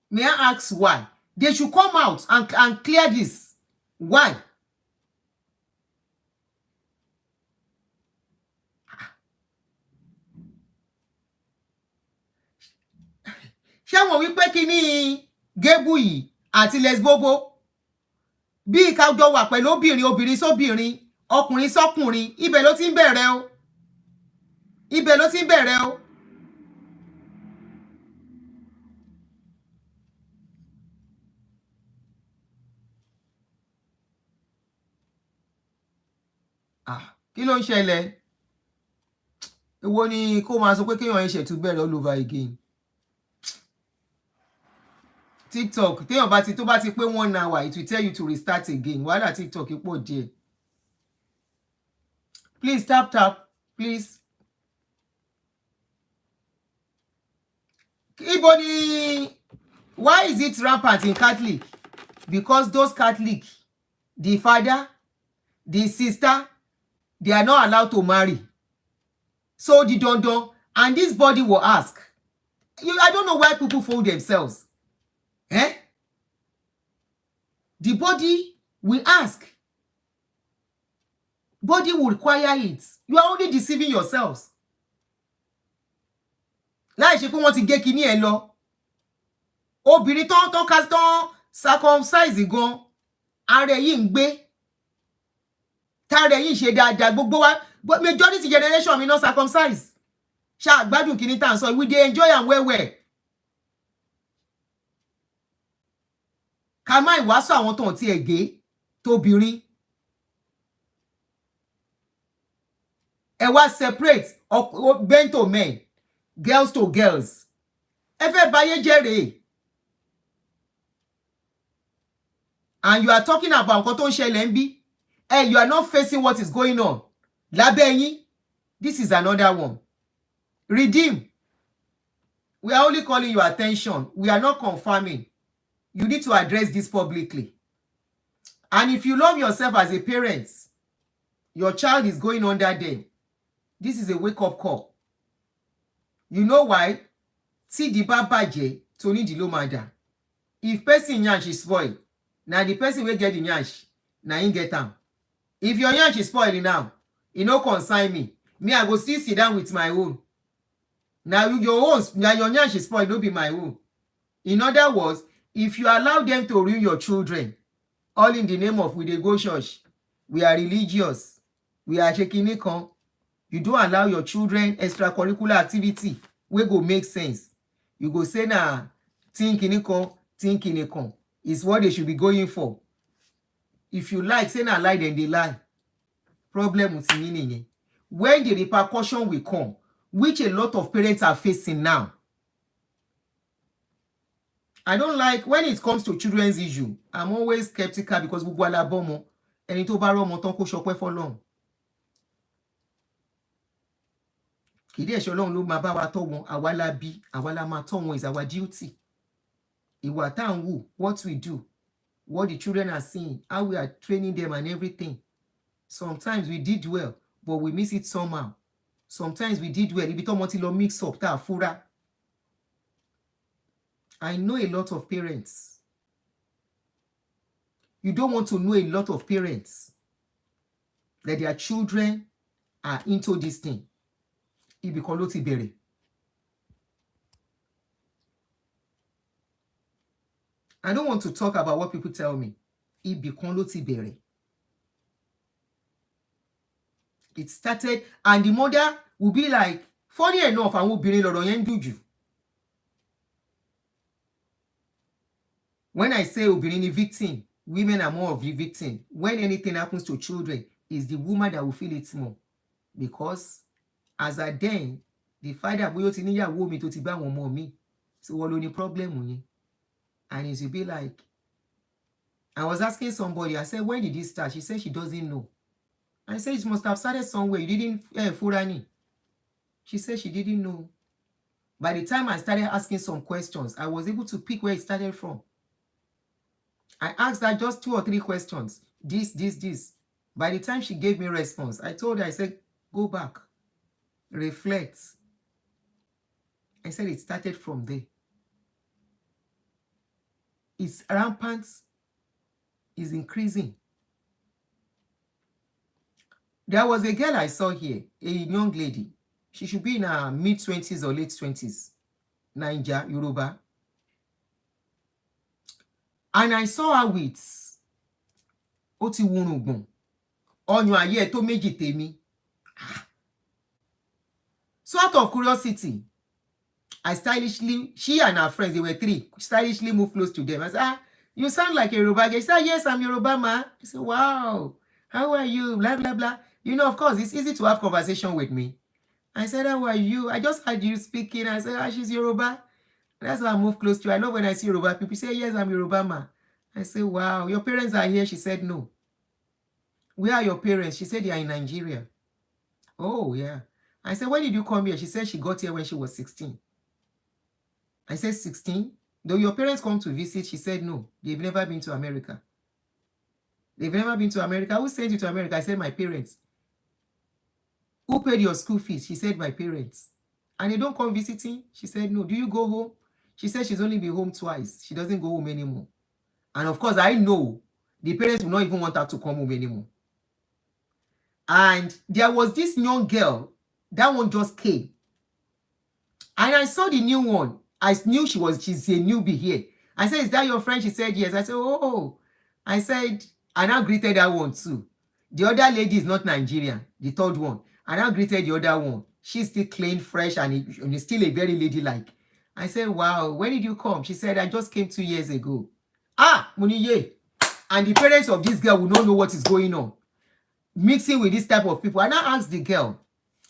May I ask why? They should come out and clear this. Why? Ṣé wọ́n wí pé kíní gébù yìí àti lesbobo bí ìkájọ wà pẹ̀lú obìnrin sóbìnrin, ọkùnrin sọ́kùnrin, ibẹ̀ ló ti ń bẹ̀rẹ̀ o. Ibẹ̀ ló ti ń bẹ̀rẹ̀ o. Kí ló ń ṣẹlẹ̀? Èwo ni kó máa sọ pé kéèyàn ṣe tún bẹ̀rẹ̀ all over again. TikTok, téèyàn tó bá ti pé 1 hour, it will tell you to restart again. Wàhálà TikTok pọ̀ díẹ̀. Please tap, please. Ibo ni, why is it rampant in Catholic? Because those Catholic, the father, the sister, they are not allowed to marry. So the dondon, and this body will ask. I don't know why people fool themselves. The body will ask. Body will require it. You are only deceiving yourselves. Láì ṣe pé wọ́n ti gé kíní ẹ̀ lọ. Obìnrin tán circumcise gan, ara yìí ń gbé. Tààrẹ yìí ṣe dáadáa gbogbo wa. But majority generation mi no circumcise. Ṣá gbádùn kíní tá ń sọ, we dey enjoy am well. Ká má ìwàásù àwọn tó ń ti ẹ̀gẹ́ tóbìnrin. Ẹ wá separate men to men, girls to girls. Ẹ fẹ́ báyé jẹ́ rèé. And you are talking about nǹkan tó ń ṣẹlẹ̀ ń bí. And you are not facing what is going on. Lábẹ́ yín. This is another one. Redeem. We are only calling your attention. We are not confirming. You need to address this publicly. And if you love yourself as a parent, your child is going under them. This is a wake-up call. You know why? Tí di bá bàjẹ́, tó ní di ló máa dà. If person yansh is spoil, na the person wey get the yansh, na him get am. If your yansh is spoil now, e no concern me. Me, I go still sit down with my own. Now your yansh is spoil, no be my own. In other words, if you allow them to ruin your children, all in the name of we dey go church, we are religious, we are checking kan, you don't allow your children extracurricular activity wey go make sense. you go say na think is what they should be going for. If you like, say na lie, then they lie. Problem with meaning. When the repercussion will come, which a lot of parents are facing now. I don't like when it comes to children's issue. I'm always skeptical because gbogbo alabomo ẹni tó bá rọ́mọ tán kó ṣọpẹ́ fọ́lọ́run. Kì í dẹ̀ ṣe Ọlọ́run ló máa bá wa tọ́ wọn, àwa la bí, àwa la máa tọ́ wọn, is our duty. Ìwà tá à ń wù, what we do, what the children are seeing, how we are training them and everything. Sometimes we did well, but we miss it somehow. Sometimes we did well, ibi tọ́mọ ti lọ mix up tá a fúra. I know a lot of parents. You don't want to know a lot of parents that their children are into this thing. Ibìkan ló ti bẹ̀rẹ̀. I don't want to talk about what people tell me. Ibìkan ló ti bẹ̀rẹ̀. It started, and the mother will be like, funny enough, àwọn obìnrin lọ̀rọ̀ yẹn ń dùn jù. When I say obìnrin ni victim, women are more of the victim. When anything happens to children, it's the woman that will feel it more. Because as at then, the father bóyá ó ti níyàwó mi tó ti bá àwọn ọmọ mi, so wọ́n ló ní problem yẹn. And it will be like, I was asking somebody, I said, when did this start? She said she doesn't know. I said, it must have started somewhere. You didn't, Furani. She said she didn't know. By the time I started asking some questions, I was able to pick where it started from. I asked her just 2 or 3 questions. This. By the time she gave me a response, I told her, I said, go back, reflect. I said it started from there. It's rampant, is increasing. There was a girl I saw here, a young lady. She should be in her mid-20s or late 20s. Naija, Yoruba. And I saw her with Oti Wunugbon. Onyo aye to meji temi. So out of curiosity, I stylishly, she and her friends, they were 3, stylishly moved close to them. I said, you sound like a Yoruba girl. She said, yes, I'm Yoruba, ma. I said, wow, how are you? Blah, blah, blah. You know, of course, it's easy to have conversation with me. I said, how are you? I just heard you speaking. I said, she's Yoruba. That's why I moved close to her. I love when I see Yoruba people say, yes, I'm Yoruba, ma. I said, wow, your parents are here? She said, no. Where are your parents? She said, they are in Nigeria. Oh, yeah. I said, when did you come here? She said she got here when she was 16. I said, 16? Though your parents come to visit? She said, no, they've never been to America. They've never been to America. Who sent you to America? I said, my parents. Who paid your school fees? She said, my parents. And they don't come visiting? She said, no. Do you go home? She said she's only been home twice. She doesn't go home anymore. And of course, I know the parents will not even want her to come home anymore. And there was this young girl, that one just came. And I saw the new one. I knew she's a newbie here. I said, is that your friend? She said, yes. I said, oh. I said, I now greeted that one too. The other lady is not Nigerian, the third one. I now greeted the other one. She's still clean, fresh, and is still a very ladylike. I said, wow, when did you come? She said, I just came 2 years ago. Ah, Muniye. And the parents of this girl will not know what is going on. Mixing with this type of people. I now asked the girl.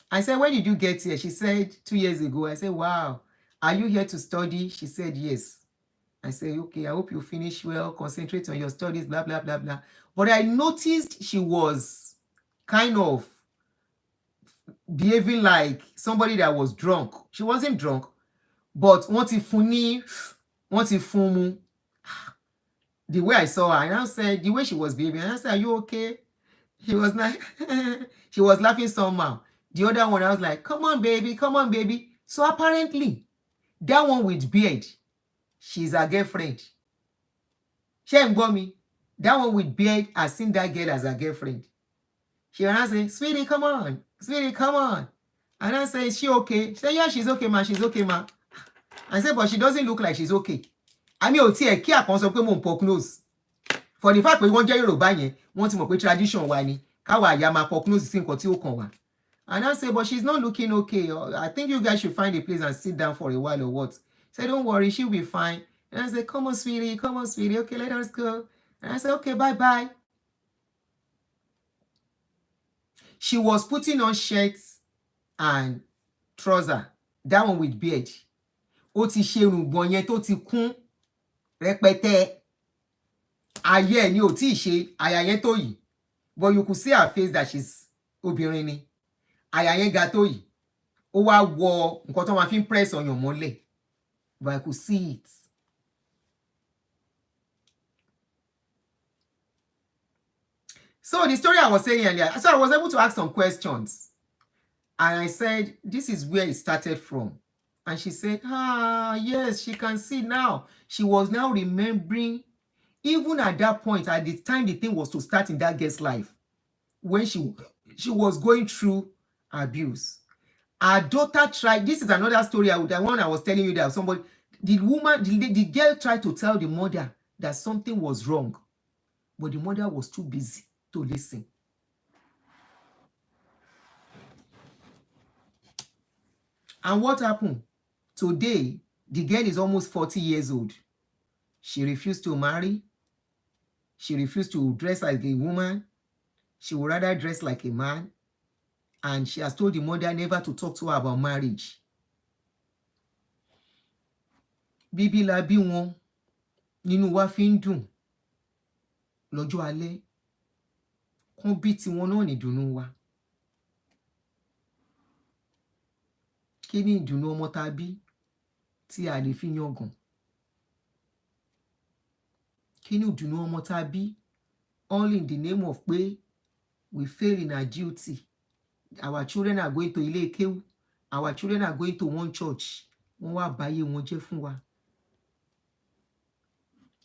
I said, when did you get here? She said, 2 years ago. I said, wow. Are you here to study? She said, yes. I said, okay, I hope you finish well. Concentrate on your studies, blah, blah, blah, blah. But I noticed she was kind of behaving like somebody that was drunk. She wasn't drunk, but the way I saw her, and I said, the way she was behaving, and I said, are you okay? She was like, she was laughing somehow. The other one, I was like, come on, baby, come on, baby. So apparently, that one with beard, she's her girlfriend. She ain't got me. That one with beard, I seen that girl as her girlfriend. She and I say, sweetie, come on. Sweetie, come on. And I say, is she okay? She said, yeah, she's okay, ma. She's okay, ma. I said, but she doesn't look like she's okay. I mean, oti e ki akon so pe mo poke nose. For the fact we won je Yoruba yen, won ti mo pe tradition wa ni. Ka wa ya ma poke nose si nkan ti o kan wa. And I said, but she's not looking okay. I think you guys should find a place and sit down for a while or what. Say, don't worry, she'll be fine. And I said, come on, sweetie, okay, let us go. And I said, okay, bye-bye. She was putting on shirts and trouser, that one with beard. Ó ti ṣe irùngbọ̀n yẹn tó ti kún rẹpẹtẹ. Ayé ẹ̀ ni ò tí ì ṣe àyà yẹn tó yìí. But you could see her face that she's obìnrin ni. Àyà yẹn ga tó yìí. Ó wá wọ nǹkan tó máa fi ń press ọyàn mọ́lẹ̀. But I could see it. So the story I was saying earlier, so I was able to ask some questions. And I said, this is where it started from. And she said, yes, she can see now. She was now remembering, even at that point, at the time the thing was to start in that girl's life, when she was going through abuse. Her daughter tried, this is another story, the one I was telling you that somebody, the girl tried to tell the mother that something was wrong, but the mother was too busy to listen. And what happened? Today, the girl is almost 40 years old. She refused to marry. She refused to dress like a woman. She would rather dress like a man. And she has told the mother never to talk to her about marriage. Bíbí la bí wọn, nínú wa fi ń dùn. Lọ́jọ́ alẹ́, kán bí tiwọn náà ní ìdùnnú wa. Kí ni ìdùnnú ọmọ tá bí tí a lè fi yangàn? Kí ni ìdùnnú ọmọ tá bí all in the name of pé we fail in our duty. Our children are going to ilé kéwú. Our children are going to one church. Wọ́n wá báyé wọn jẹ́ fún wa.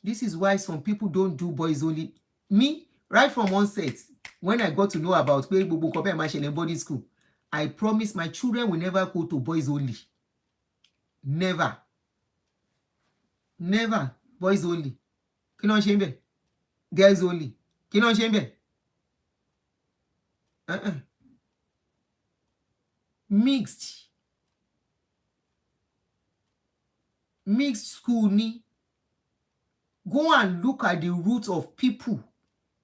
This is why some people don't do boys only. Me, right from onset, when I got to know about pé gbogbo nǹkan bẹ́ẹ̀ máa ṣẹlẹ̀ in boarding school, I promise my children will never go to boys only. Never. Never. Boys only. Kí ló ń ṣe ń bẹ̀? Girls only. Kí ló ń ṣe ń bẹ̀? Mixed. Mixed school ni. Go and look at the root of people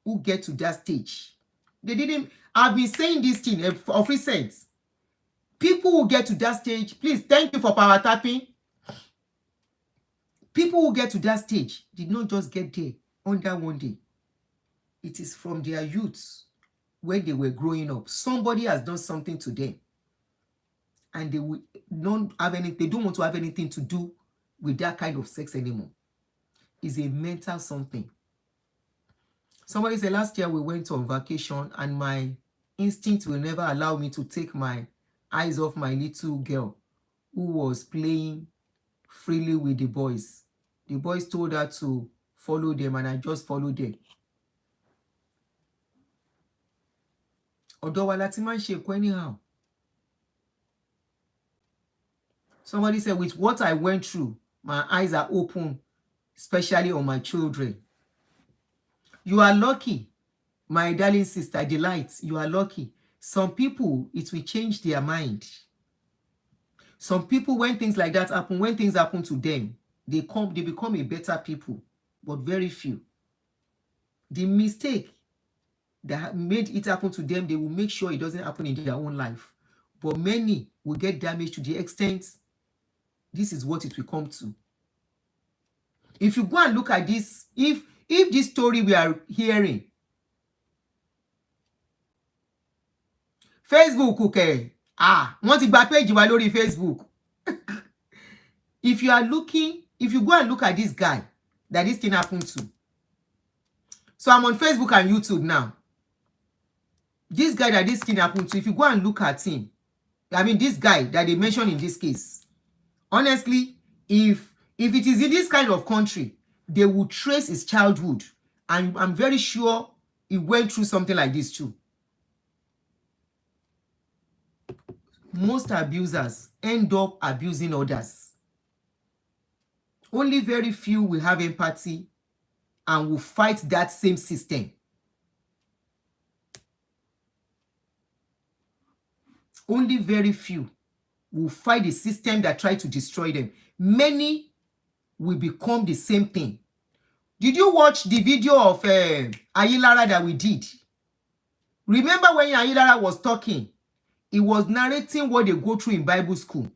who get to that stage. They didn't. I've been saying this thing of recent. People who get to that stage, please, thank you for power tapping. People who get to that stage did not just get there under one day. It is from their youth when they were growing up. Somebody has done something to them. And they will not have anything, they don't want to have anything to do with that kind of sex anymore. It's a mental something. Somebody said last year we went on vacation and my instinct will never allow me to take my eyes off my little girl who was playing freely with the boys. The boys told her to follow them and I just followed them. Ọ̀dọ̀ wa láti máa ń ṣe ẹ̀kọ́ anyhow. Somebody said, with what I went through, my eyes are open, especially on my children. You are lucky, my darling sister, Delight. You are lucky. Some people, it will change their mind. Some people, when things like that happen, when things happen to them, they become a better people, but very few. The mistake that made it happen to them, they will make sure it doesn't happen in their own life. But many will get damaged to the extent this is what it will come to. If you go and look at this, if this story we are hearing, Facebook, okay, wọ́n ti gba page wa lórí Facebook. If you go and look at this guy that this thing happened to. So I'm on Facebook and YouTube now. This guy that this thing happened to, if you go and look at him, I mean this guy that they mentioned in this case, honestly, if it is in this kind of country, they will trace his childhood. And I'm very sure he went through something like this too. Most abusers end up abusing others. Only very few will have empathy and will fight that same system. Only very few will fight the system that tried to destroy them. Many will become the same thing. Did you watch the video of Ayilara that we did? Remember when Ayilara was talking, he was narrating what they go through in Bible school.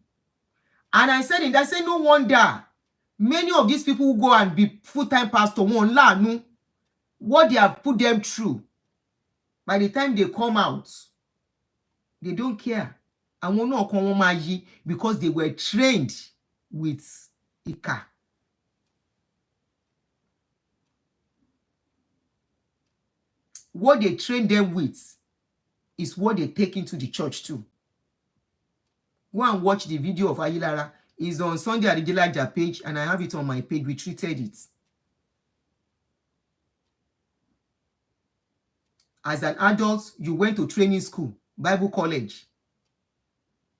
And I said, no wonder many of these people who go and be full-time pastor won't learn what they have put them through. By the time they come out, they don't care. And wọ́n náà kàn wọ́n máa yí because they were trained with ìkà. What they train them with is what they take into the church too. Go and watch the video of Ayilara. It's on Sunday Adijelaja page, and I have it on my page. We treated it. As an adult, you went to training school, Bible college.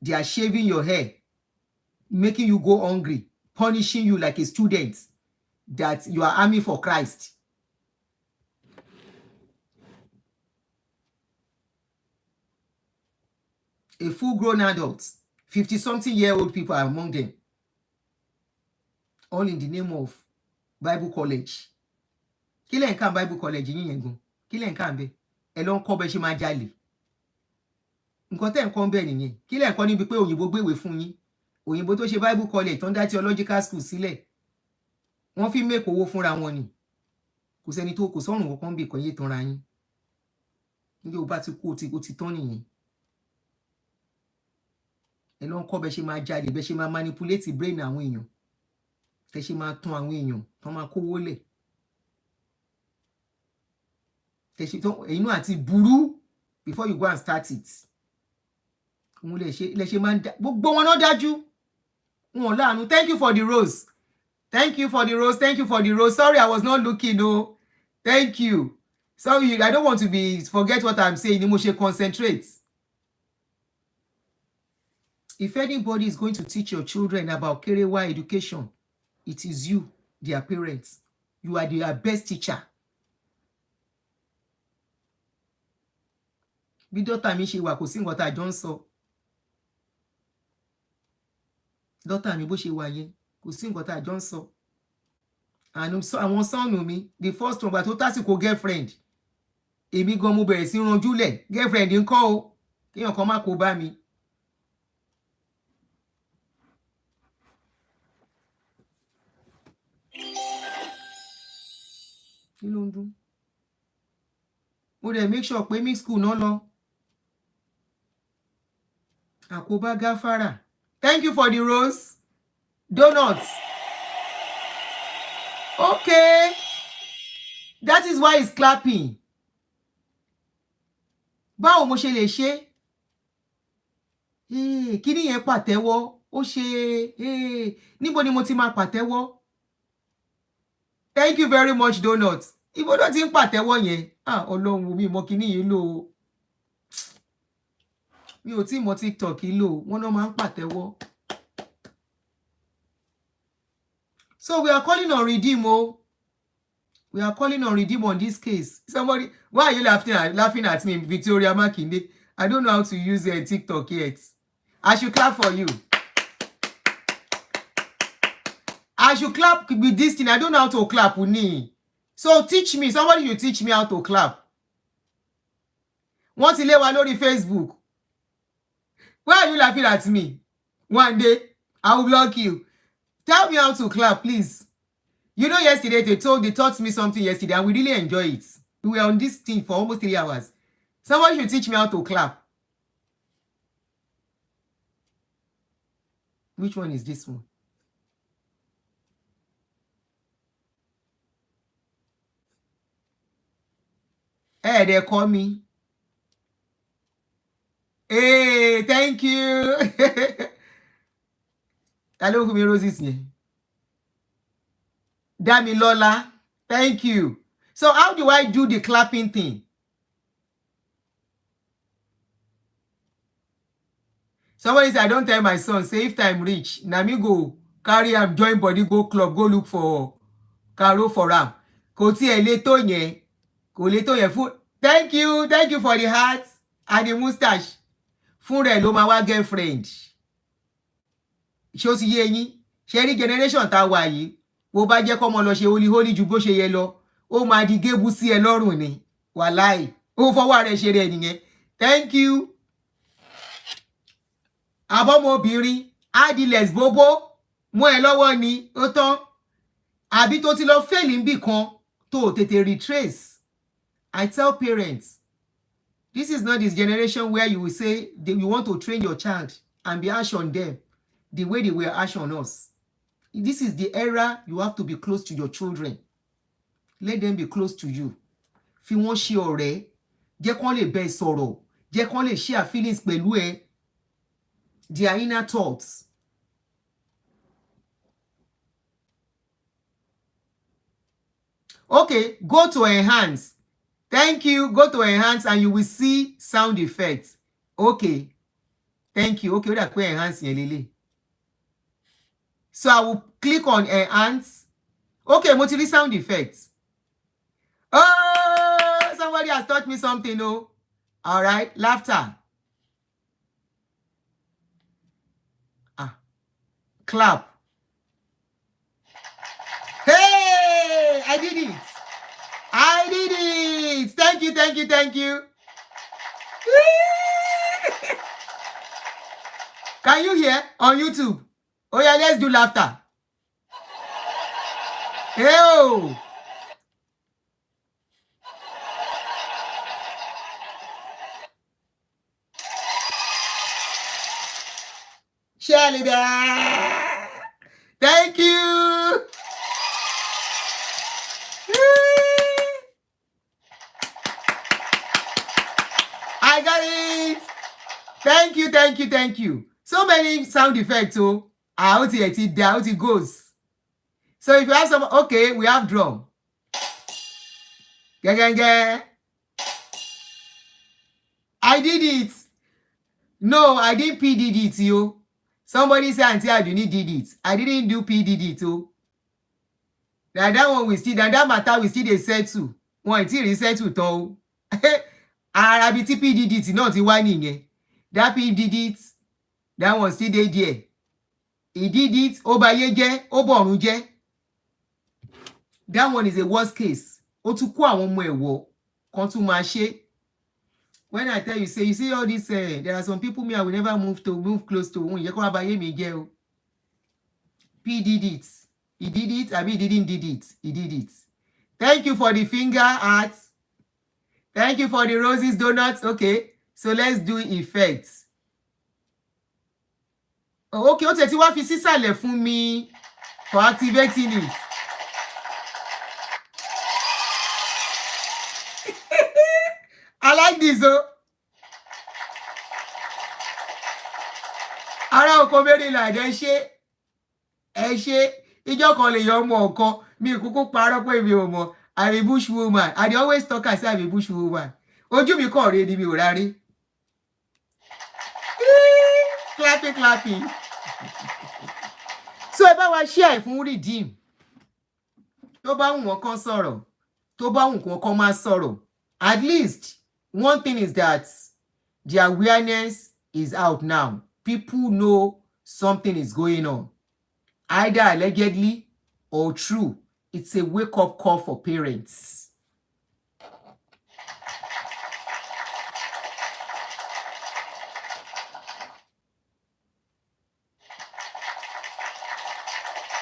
They are shaving your hair, making you go hungry, punishing you like a student that you are army for Christ. A full-grown adult, 50-something-year-old people are among them. All in the name of Bible college. Kí lẹ̀ ń kà Bible college yín yẹn gan? Kí lẹ̀ ń kà ńbẹ̀? Ẹ lọ ń kọ́ bẹ́ ṣe máa jalè. Nǹkan tẹ́ ń kọ́ ńbẹ̀ nìyẹn. Kí lẹ̀ ń kọ́ níbi pé òyìnbó gbéwèé fún yín? Òyìnbó tó ṣe Bible college tó ń dá theological school sílẹ̀. Wọ́n fi make owó fúnra wọn ni. Kò sẹ́ni tó kò sọ́run kankan bí kan yé tanra yín. Níbi ó bá ti kú ó ti tán nìyẹn. Ẹ lọ ń kọ́ bẹ́ ṣe máa jalè, bẹ́ ṣe máa manipulate brain àwọn èèyàn. Bẹ́ ṣe máa tàn àwọn èèyàn tán máa kówó lẹ̀. Ẹ̀yin náà àti burú before you go and start it. Òun lè ṣe máa ń dá gbogbo wọn náà dájú. Wọn láàánú. Thank you for the rose. Thank you for the rose. Thank you for the rose. Sorry, I was not looking. No. Thank you. Sorry, I don't want to forget what I'm saying. Ni mo ṣe concentrate. If anybody is going to teach your children about Kerewa education, it is you, their parents. You are their best teacher. Bí dọ́tà mi ṣe wà kò sí nǹkan tá a jọ ń sọ. Dọ́tà mi bó ṣe wà yẹn kò sí nǹkan tá a jọ ń sọ. Àwọn sọ́ọ̀nù mi, the first one, tó tásìkò girlfriend. Èmi gan mo bẹ̀rẹ̀ sí ranjúlẹ̀. Girlfriend ń kọ́ o. Kéèyàn kan má kó bá mi. Kí ló ń dún? Mo dẹ̀ make sure pé mix school náà lọ. Àkóbá gáfárà. Thank you for the rose. Donuts. Okay. That is why it's clapping. Báwo mo ṣe lè ṣe? Kí ni yẹn pàtẹ́wọ́? Ó ṣe. Níbo ni mo ti máa pàtẹ́wọ́? Thank you very much, Donuts. Ibo ló ti ń pàtẹ́wọ́ yẹn? Ọlọ́run mi mọ kíní yìí lò. Mi ò tí mọ TikTok yìí lò. Wọ́n náà máa ń pàtẹ́wọ́. So we are calling on redeem. We are calling on redeem on this case. Somebody, why are you laughing at me, Victoria Makinde? I don't know how to use TikTok yet. I should clap for you. I should clap with this thing. I don't know how to clap with me. So teach me. Somebody should teach me how to clap. Wọ́n ti lé wa lórí Facebook. Why are you laughing at me? One day, I will block you. Tell me how to clap, please. You know, yesterday they taught me something yesterday, and we really enjoy it. We were on this thing for almost 3 hours. Somebody should teach me how to clap. Which one is this one? Hey, they call me. Hey, thank you. Hello, Kumi Roses. Damilola, thank you. So how do I do the clapping thing? Somebody said, I don't tell my son, say if time reach, na me go carry am join body, go club, go look for Caro for am. Kò tiẹ̀ lè tó yẹn. Kò lè tó yẹn. Thank you for the heart and the mustache. Fún rẹ̀ ló máa wá girlfriend. ṣé ó ti yé yín ṣe rí generation tá a wà yìí bó bá jẹ́ kọ́mọ lọ ṣe holy ju bó ṣe yẹ lọ ó máa di gébú sí ẹ lọ́rùn ni wàláì ó fọwọ́ rẹ̀ ṣe rẹ̀ nìyẹn thank you. àbọ̀mọbìnrin adiles bóbó mú ẹ lọ́wọ́ ni ó tán àbí tó ti lọ fẹ́ẹ̀lì níbì kan tó tètè retrace. I tell parents this is not this generation where you will say that you want to train your child and be harsh on them the way they were harsh on us. This is the era you have to be close to your children. Let them be close to you. Fi wọ́n ṣe ọ̀rẹ́, jẹ́ kán lè bẹ́ sọ̀rọ̀, jẹ́ kán lè share feelings pẹ̀lú ẹ, their inner thoughts. Okay, go to enhance. Thank you. Go to enhance and you will see sound effects. Okay. Thank you. Okay, ó dà pé enhance yẹn lélẹ̀. So I will click on enhance. Okay, mo ti rí sound effects. Oh, somebody has taught me something. Oh, all right. Laughter. Clap. Hey, I did it. I did it. Thank you, thank you, thank you. Can you hear on YouTube? Oh yeah, let's do laughter. Hey. Shirley there. Thank you. I got it. Thank you, thank you, thank you. So many sound effects. Oh, out it goes. So if you have some, okay, we have drum. I did it. No, I didn't PDD it, yo. Somebody said Auntie Aduni did it. I didn't do PDD too. That one we still, that matter we still dey settle. One till resettle to. Arabi ti PDD ti not ti wá nìyẹn. That PDD it, that one still dey there. He did it, ó bayé jẹ́, ó bọ̀run jẹ́. That one is a worst case. Ó tún kó àwọn ọmọ ẹ̀wọ̀ kan tún máa ṣe. When I tell you, say, you see all this, there are some people me I will never move close to. P did it. He did it. I mean, he didn't did it. He did it. Thank you for the finger hearts. Thank you for the roses, donuts. Okay, so let's do effects. Oh, okay, ó ti wá fi sísàlẹ̀ fún mi for activating it. I like this, oh. Ara oko Maryland, ẹ ṣé. Ìjọ́ kan lè yọ ọmọ ọ̀kan. Mi kúkú parọ́ pé mi ò mọ̀. I'm a bush woman. I always talk as I'm a bush woman. Ojú mi kàn rí ni mi ò rárí. Clapping. So ẹ bá wa share fún redeem. Tó bá wù wọ́n kan sọ̀rọ̀. Tó bá wù wọ́n kan máa sọ̀rọ̀. At least one thing is that the awareness is out now. People know something is going on. Either allegedly or true. It's a wake-up call for parents.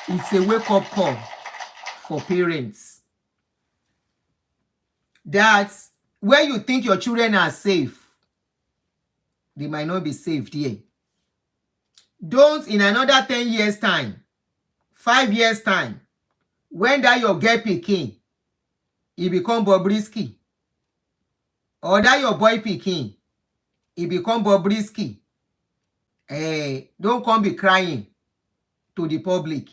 It's a wake-up call for parents. That's where you think your children are safe. They might not be safe here. Don't in another 10 years' time, 5 years' time, when that your girl pikin, he become Bobrisky. Or that your boy pikin, he become Bobrisky. Don't come be crying to the public.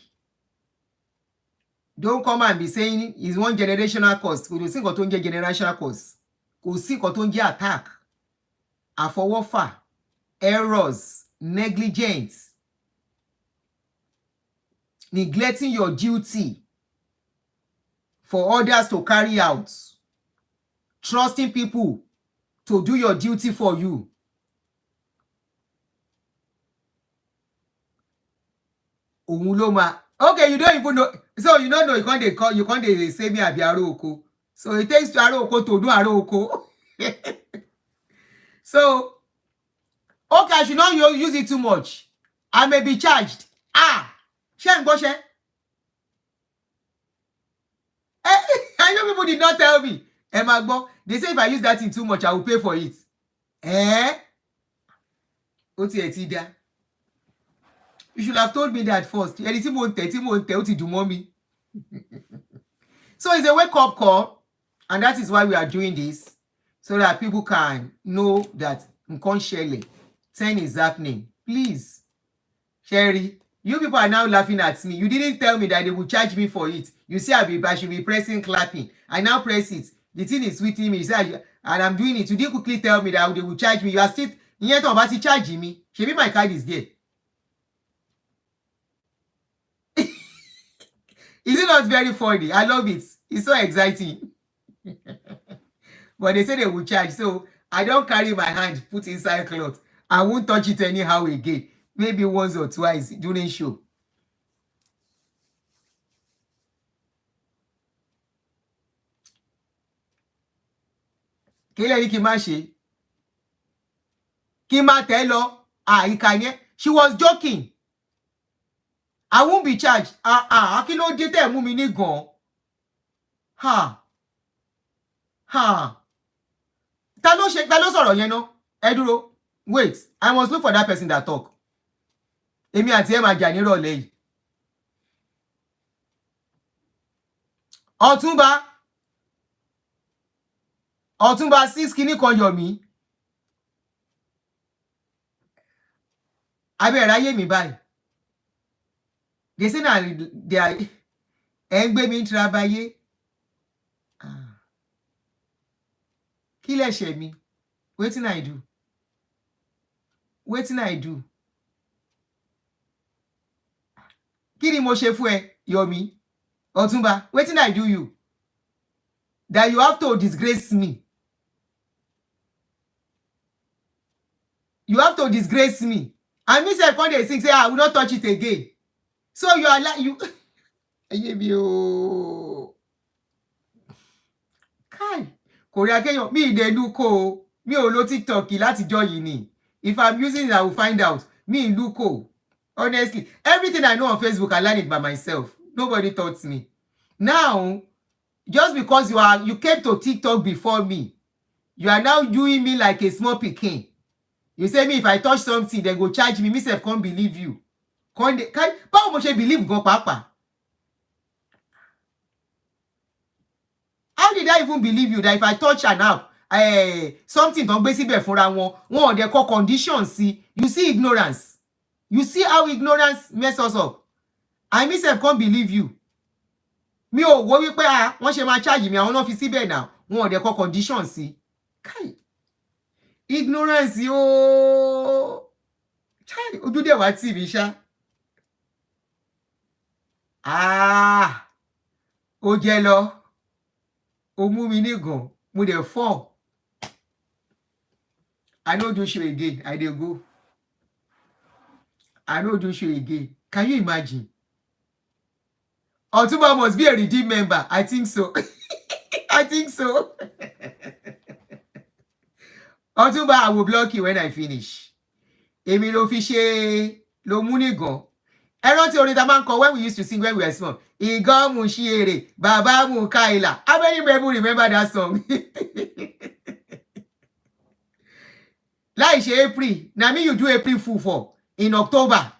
Don't come and be saying it's one generational cause. Kò sí nǹkan tó ń jẹ́ generational cause. Kò sí nǹkan tó ń jẹ́ attack. Àfọwọ́fà, errors, negligence, neglecting your duty for others to carry out, trusting people to do your duty for you. òun ló máa. Okay, you don't even know. So you don't know, you can't call, you can't say me àbí aró oko. So it takes to aró oko to do aró oko. So, okay, I should not use it too much. I may be charged. Ṣé ń gbọ́ ṣẹ́? I know people did not tell me. Ẹ máa gbọ́. They say if I use that thing too much, I will pay for it. Ó tiẹ̀ ti dá. You should have told me that first. Ẹni tí mo ń tẹ̀, ó ti dùn mọ́ mi. So it's a wake-up call, and that is why we are doing this, so that people can know that nǹkan ṣẹlẹ̀, 10 is happening. Please, Sherry, you people are now laughing at me. You didn't tell me that they will charge me for it. You see, I should be pressing, clapping. I now press it. The thing is sweeting me. You say, and I'm doing it. You didn't quickly tell me that they will charge me. You are still, ìyẹn tó bá ti charge me. Ṣebí my card is there. Is it not very funny? I love it. It's so exciting. But they say they will charge. So I don't carry my hand, put inside cloth. I won't touch it anyhow again. Maybe once or twice during show. Kí lẹ ní kí n má ṣe? Kí n má tẹ̀ lọ? Ìkà yẹn. She was joking. I won't be charged. Kí ló dé tẹ́ mú mi ní gan? Ta ló sọ̀rọ̀ yẹn náà? Ẹ dúró. Wait, I must look for that person that talk. Èmi àti ẹ máa jà nírọ̀lẹ́ yìí. Ọ̀túnba 6 kìíní kan yọ̀ mí. Abẹ́ ráyè mi báyìí. They say na they are ẹ ń gbé mi ń trabayé. Kí lẹ ṣe mi? Wetin I do? Wetin I do? Kí ni mo ṣe fún ẹ, Yomi? Ọ̀túnba, wetin I do you? That you have to disgrace me. You have to disgrace me. And me sef come dey sing say I will not touch it again. So you are like you. Ẹyẹ mi o. Kai. Korea Kenyan, mi ìdè lúkò o. Mi ò lo TikTok látijọ́ yìí ni. If I'm using it, I will find out. Me in lúkò. Honestly, everything I know on Facebook, I learned it by myself. Nobody taught me. Now, just because you came to TikTok before me, you are now doing me like a small pikin. You say me if I touch something, they go charge me. Me sef can't believe you. Báwo mo ṣe believe gan pàápàá? How did I even believe you that if I touch an app, something tó ń gbé síbẹ̀ fúnra wọn ò dẹ̀ kọ conditions sí? You see ignorance. You see how ignorance mess us up. I myself can't believe you. Mi ò wò wípé wọ́n ṣe máa charge mi, àwọn náà fi síbẹ̀ náà. Wọn ò dẹ̀ kọ conditions sí. Kai. Ignorance yóò. Chai, ojú dẹ̀ wá tì mí ṣá. Ó jẹ́ lọ. Ó mú mi nígàn. Mo dẹ̀ fall. I no do show again. I dey go. I no do show again. Can you imagine? Otunba must be a redeemed member. I think so. I think so. Otunba, I will block you when I finish. Èmi ló fi ṣe ló mú nígàn. Ẹ rántí orin tá máa ń kọ when we used to sing when we were small. Ìgàn mú ṣí èrè, bàbá mú káìlà. How many people remember that song? Láì ṣe April. Na me you do April Fool for in October.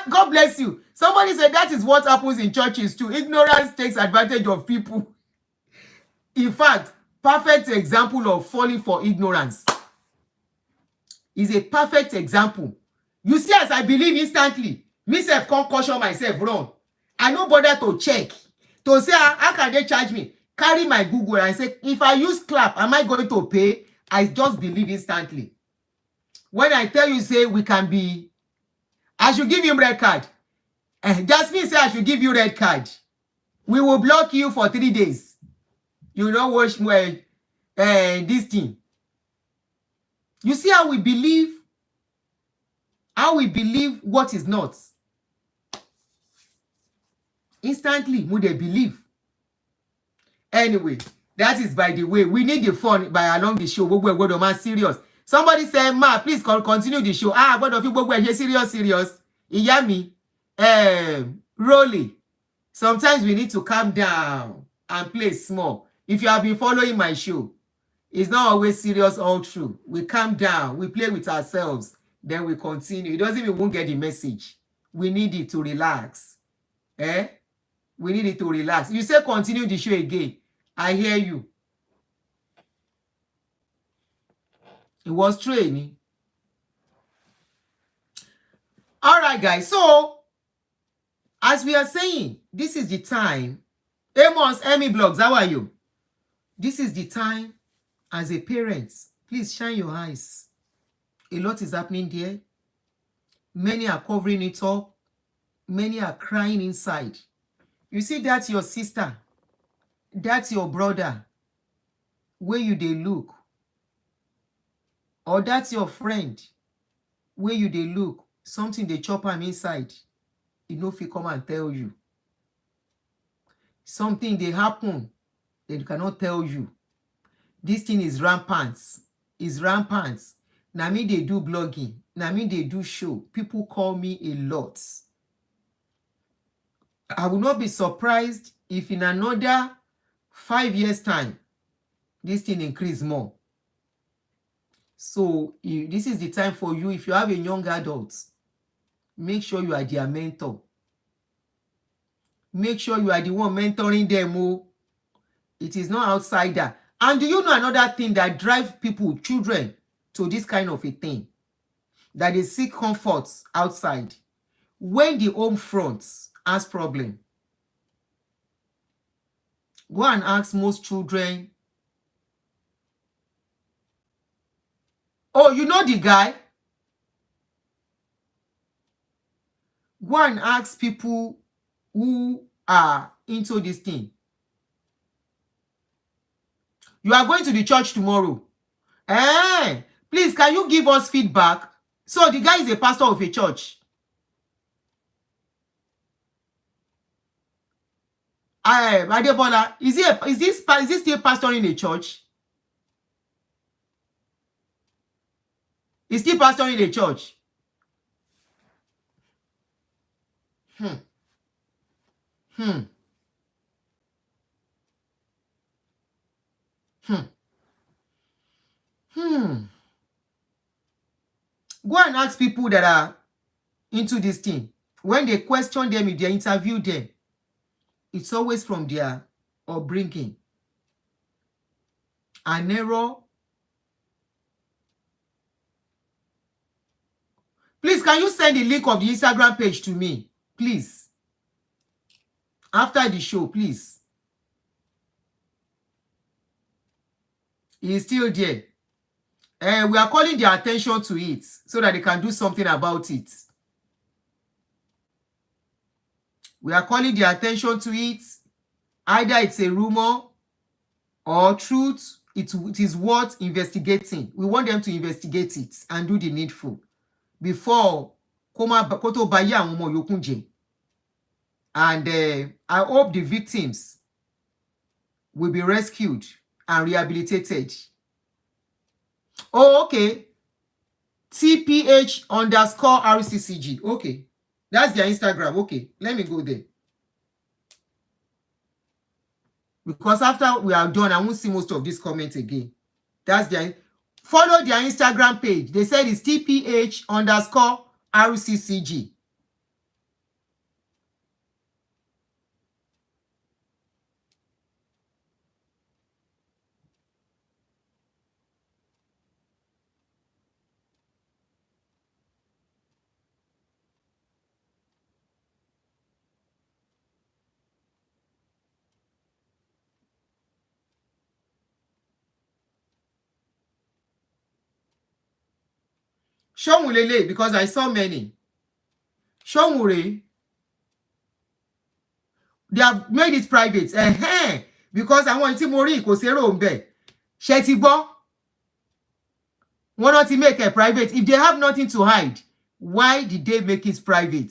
God bless you. Somebody said that is what happens in churches too. Ignorance takes advantage of people. In fact, perfect example of falling for ignorance is a perfect example. You see, as I believe instantly, myself can't caution myself wrong. I no bother to check. To say, how can they charge me? Carry my Google and say, if I use clap, am I going to pay? I just believe instantly. When I tell you, say, we can be, I should give him red card. Jasmine say I should give you red card. We will block you for 3 days. You don't watch this thing. You see how we believe How we believe what is not. Instantly, mo dey believe. Anyway, that is by the way. We need the fun by along the show. Gbogbo ẹ gbọ́dọ̀ máa serious. Somebody say, Ma, please continue the show. Gbọ́dọ̀ fi gbogbo ẹ ṣe serious. Ìyá mi, Rolly. Sometimes we need to calm down and play small. If you have been following my show, it's not always serious all through. We calm down, we play with ourselves, then we continue. It doesn't mean we won't get the message. We need it to relax. We need it to relax. You say continue the show again. I hear you. It was training. All right, guys. So, as we are saying, this is the time. Amos, Emmy Blogs, how are you? This is the time as a parent. Please shine your eyes. A lot is happening there. Many are covering it up. Many are crying inside. You see, that's your sister. That's your brother. Where you they look. Or that's your friend. Where you they look. Something they chop am inside. You know if he come and tell you. Something they happen. They cannot tell you. This thing is rampant. It's rampant. Now me they do blogging. Now me they do show. People call me a lot. I will not be surprised if in another 5 years time, this thing increase more. So this is the time for you. If you have a young adult, make sure you are their mentor. Make sure you are the one mentoring them. Oh. It is not outsider. And do you know another thing that drives people, children, to this kind of a thing? That they seek comforts outside. When the home front has problem, go and ask most children. Oh, you know the guy? Go and ask people who are into this thing. You are going to the church tomorrow. Please, can you give us feedback? So the guy is a pastor of a church. Adebola, is this still pastoring a church? Is still pastoring a church? Go and ask people that are into this thing. When they question them, if they interview them, it's always from their upbringing. An error. Please, can you send the link of the Instagram page to me? Please. After the show, please. He is still there. We are calling their attention to it so that they can do something about it. We are calling their attention to it. Either it's a rumor or truth. It is worth investigating. We want them to investigate it and do the needful before koto baya àwọn ọmọ yòókù jẹ́. And I hope the victims will be rescued and rehabilitated. Oh, okay. TPH_RCCG. Okay. That's their Instagram. Okay. Let me go there. Because after we are done, I won't see most of these comments again. That's their... Follow their Instagram page. They said it's TPH_RCCG. Shomulele, because I saw many. Shomure, they have made it private. Because I want to mori kò ṣèrò ńbẹ̀. Ṣé ti gbọ́? Wọ́n not to make it private. If they have nothing to hide, Why did they make it private?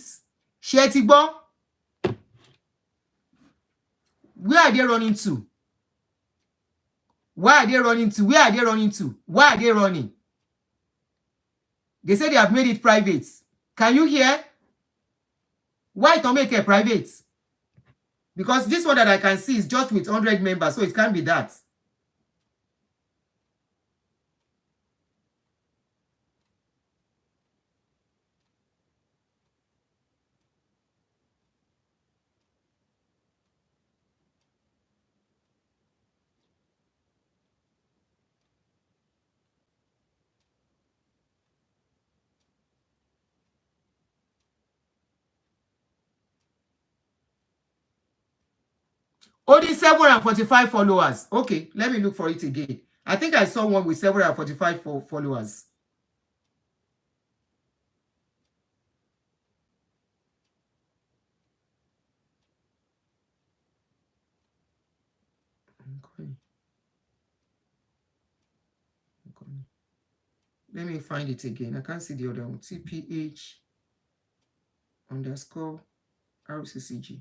Ṣé ẹ ti gbọ́? Where are they running to? Why are they running to? Where are they running to? Why are they running? They say they have made it private. Can you hear? Why don't make it private? Because this one that I can see is just with 100 members, so it can't be that. Only 745 followers. Okay, let me look for it again. I think I saw one with 745 followers. Okay. Let me find it again. I can't see the other one. TPH underscore RCCG.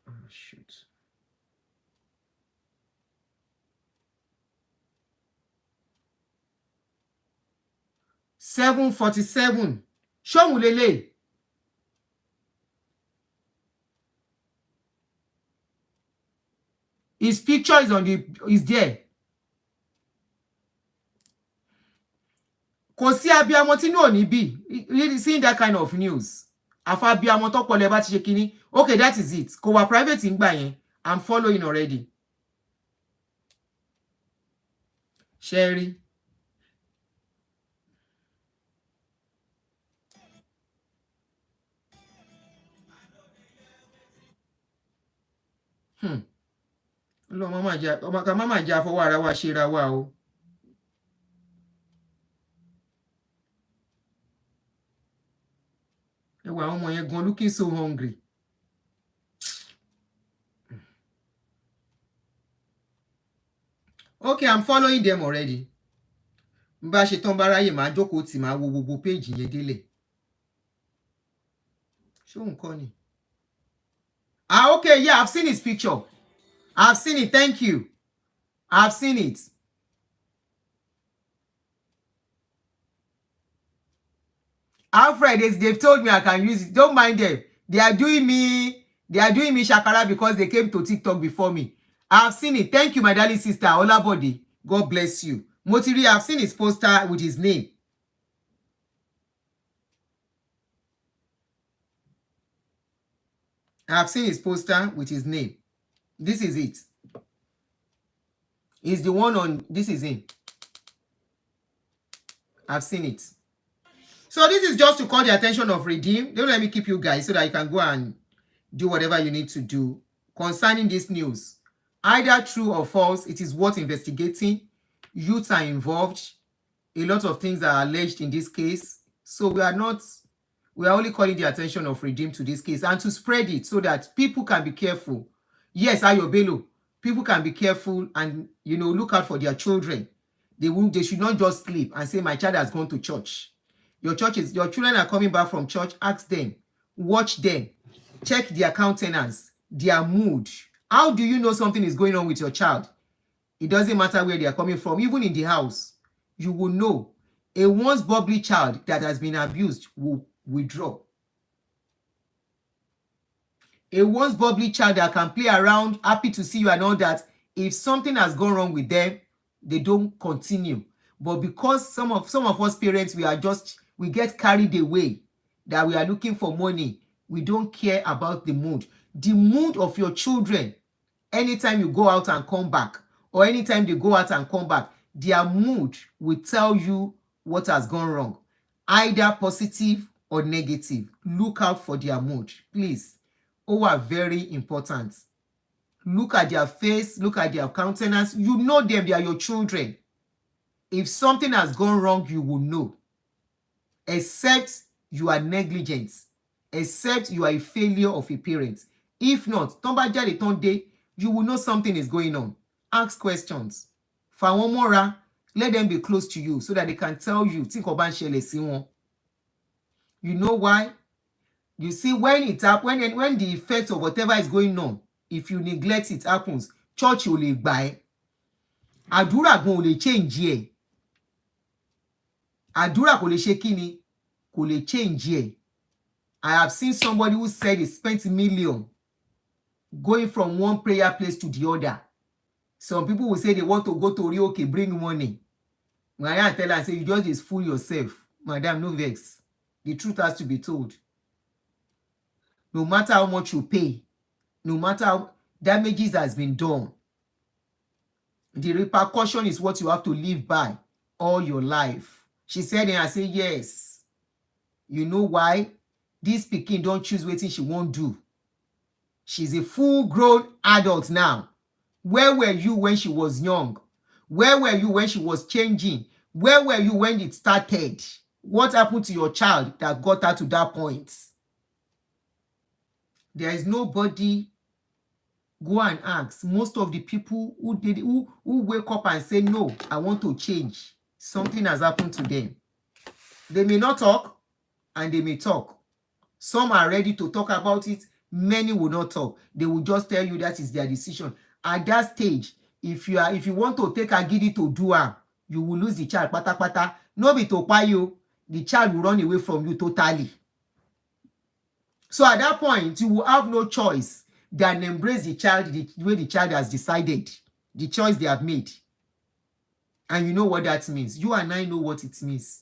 Oh, shoot. $747. Show me lele. His picture is there. Kò sí abiyamọ tí no ní bí. Really seeing that kind of news. Afa abiyamọ tó pọ̀ lẹ́ bá ti ṣe kíní. Okay, that is it. Kò wá private ńgbà yẹn. I'm following already. Sherry. Ọlọ́run má jẹ́ àfọwọ́ ara wa ṣe ra wa o. Ẹ wo àwọn ọmọ yẹn gan looking so hungry. Okay, I'm following them already. Bá ṣe tán bá ráyè máa jókòó tì máa wo gbogbo page yẹn délẹ̀. Ṣó nǹkan ni? Okay, yeah, I've seen his picture. I've seen it, thank you. I've seen it. Alfred, they've told me I can use it. Don't mind them. They are doing me shakara because they came to TikTok before me. I've seen it. Thank you, my darling sister, Olabode. God bless you. Motiri, I've seen his poster with his name. I've seen his poster with his name. This is it. He's the one on, this is him. I've seen it. So this is just to call the attention of Redeem. Don't let me keep you guys so that you can go and do whatever you need to do concerning this news. Either true or false, it is worth investigating. Youths are involved. A lot of things are alleged in this case. So we are only calling the attention of Redeem to this case and to spread it so that people can be careful. Yes, Ayo Bello, people can be careful and, look out for their children. They should not just sleep and say, my child has gone to church. Your children are coming back from church, ask them, watch them, check their countenance, their mood. How do you know something is going on with your child? It doesn't matter where they are coming from, even in the house, you will know. A once bubbly child that has been abused will withdraw. A once bubbly child that can play around, happy to see you and all that, if something has gone wrong with them, they don't continue. But because some of us parents, we get carried away that we are looking for money, we don't care about the mood. The mood of your children, anytime you go out and come back, or anytime they go out and come back, their mood will tell you what has gone wrong, either positive or negative. Look out for their mood, please. All are very important. Look at their face, look at their countenance. You know them, they are your children. If something has gone wrong, you will know. Except you are negligent, except you are a failure of a parent. If not, you will know something is going on. Ask questions. Fawon mora, let them be close to you so that they can tell you tí nǹkan bá ń ṣẹlẹ̀ sí wọn. You know why? You see, when it happens, when the effect of whatever is going on, if you neglect it happens, church ò lè gbà ẹ́. Àdúrà gan ò lè change ẹ̀. Àdúrà kò lè ṣe kí ni? Kò lè change ẹ̀. I have seen somebody who said he spent million going from one prayer place to the other. Some people will say they want to go to Rioke, bring money. When I tell her, I say, you just fool yourself. Madam, no vex. The truth has to be told. No matter how much you pay, no matter how damages has been done, the repercussion is what you have to live by all your life. She said, and I say, yes. You know why? This pikin don't choose wetin she won't do. She's a full-grown adult now. Where were you when she was young? Where were you when she was changing? Where were you when it started? What happened to your child that got her to that point? There is nobody. Go and ask. Most of the people who wake up and say, no, I want to change, something has happened to them. They may not talk, and they may talk. Some are ready to talk about it. Many will not talk. They will just tell you that is their decision. At that stage, if you want to take agidi to do her, you will lose the child. Pata pata. No be to pay you. The child will run away from you totally. So at that point, you will have no choice than embrace the child the way the child has decided, the choice they have made. And you know what that means. You and I know what it means.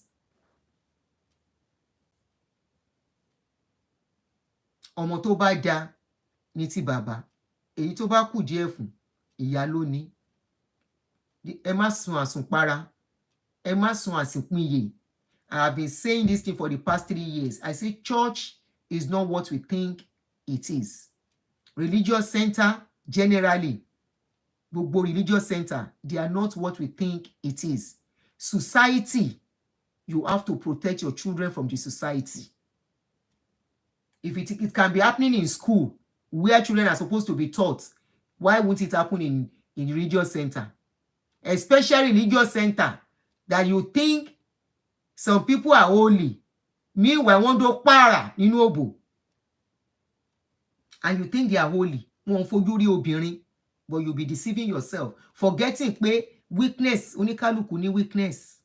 Ọmọ tó bá dá ní ti bàbá, èyí tó bá kù díẹ̀ fún ìyá ló ní. Ẹ má sun àsùnpara, ẹ má sun àsìpìnyè. I have been saying this thing for the past 3 years. I say church is not what we think it is. Religious center, generally, gbogbo religious center, they are not what we think it is. Society, you have to protect your children from the society. If it can be happening in school, where children are supposed to be taught, why won't it happen in religious center? Especially religious center, that you think some people are holy. Meanwhile, one do para nínú òbò. And you think they are holy. Wọ́n fojú rí obìnrin, but you'll be deceiving yourself, forgetting pé weakness, oníkálùkù ní weakness.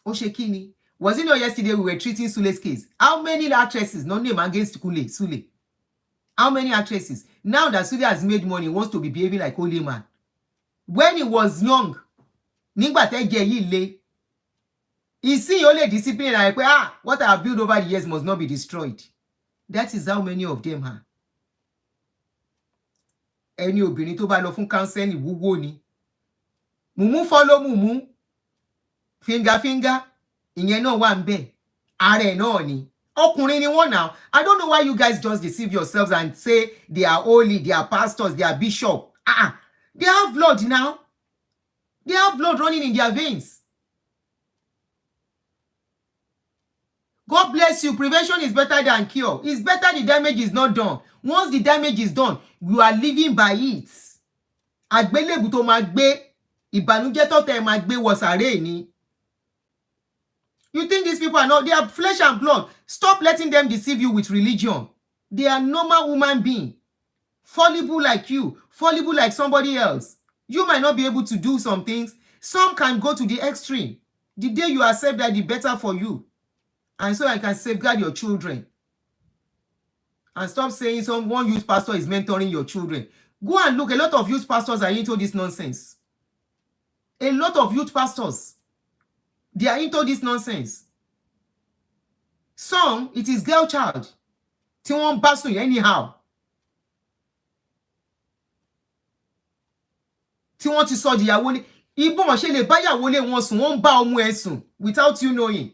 Ó ṣe kí ni? Was it not yesterday we were treating Sule's case? How many actresses, no name against Sule? How many actresses? Now that Sule has made money, wants to be behaving like holy man. When he was young, nígbà tẹ́ jẹ́ yìí le, he see only discipline like, what I have built over the years must not be destroyed. That is how many of them are. Ẹni obìnrin tó bá lọ fún counseling wúwo ni. Mumu follow mumu. Finger. Ìyẹn náà wà ńbẹ̀. Ààrẹ náà ni. Ọkùnrin ni wọ́n now. I don't know why you guys just deceive yourselves and say they are holy, they are pastors, they are bishop. They have blood now. They have blood running in their veins. God bless you. Prevention is better than cure. It's better the damage is not done. Once the damage is done, you are living by it. Àgbélébù tó máa gbé, ìbànújẹ́ tó tẹ́ máa gbé wọ sàréè ni. You think these people are not, they are flesh and blood. Stop letting them deceive you with religion. They are normal human beings. Fallible like you, fallible like somebody else. You might not be able to do some things. Some can go to the extreme. The day you accept that, the better for you. And so I can safeguard your children. And stop saying one youth pastor is mentoring your children. Go and look. A lot of youth pastors are into this nonsense. A lot of youth pastors, they are into this nonsense. Some, it is girl child. Tí wọ́n bá sùn anyhow. Tí wọ́n ti sọ ìyàwó ní, ibo wọ́n ṣe lè bá ìyàwó lé wọn sùn, wọ́n bá ọmọ ẹ̀ sùn without you knowing.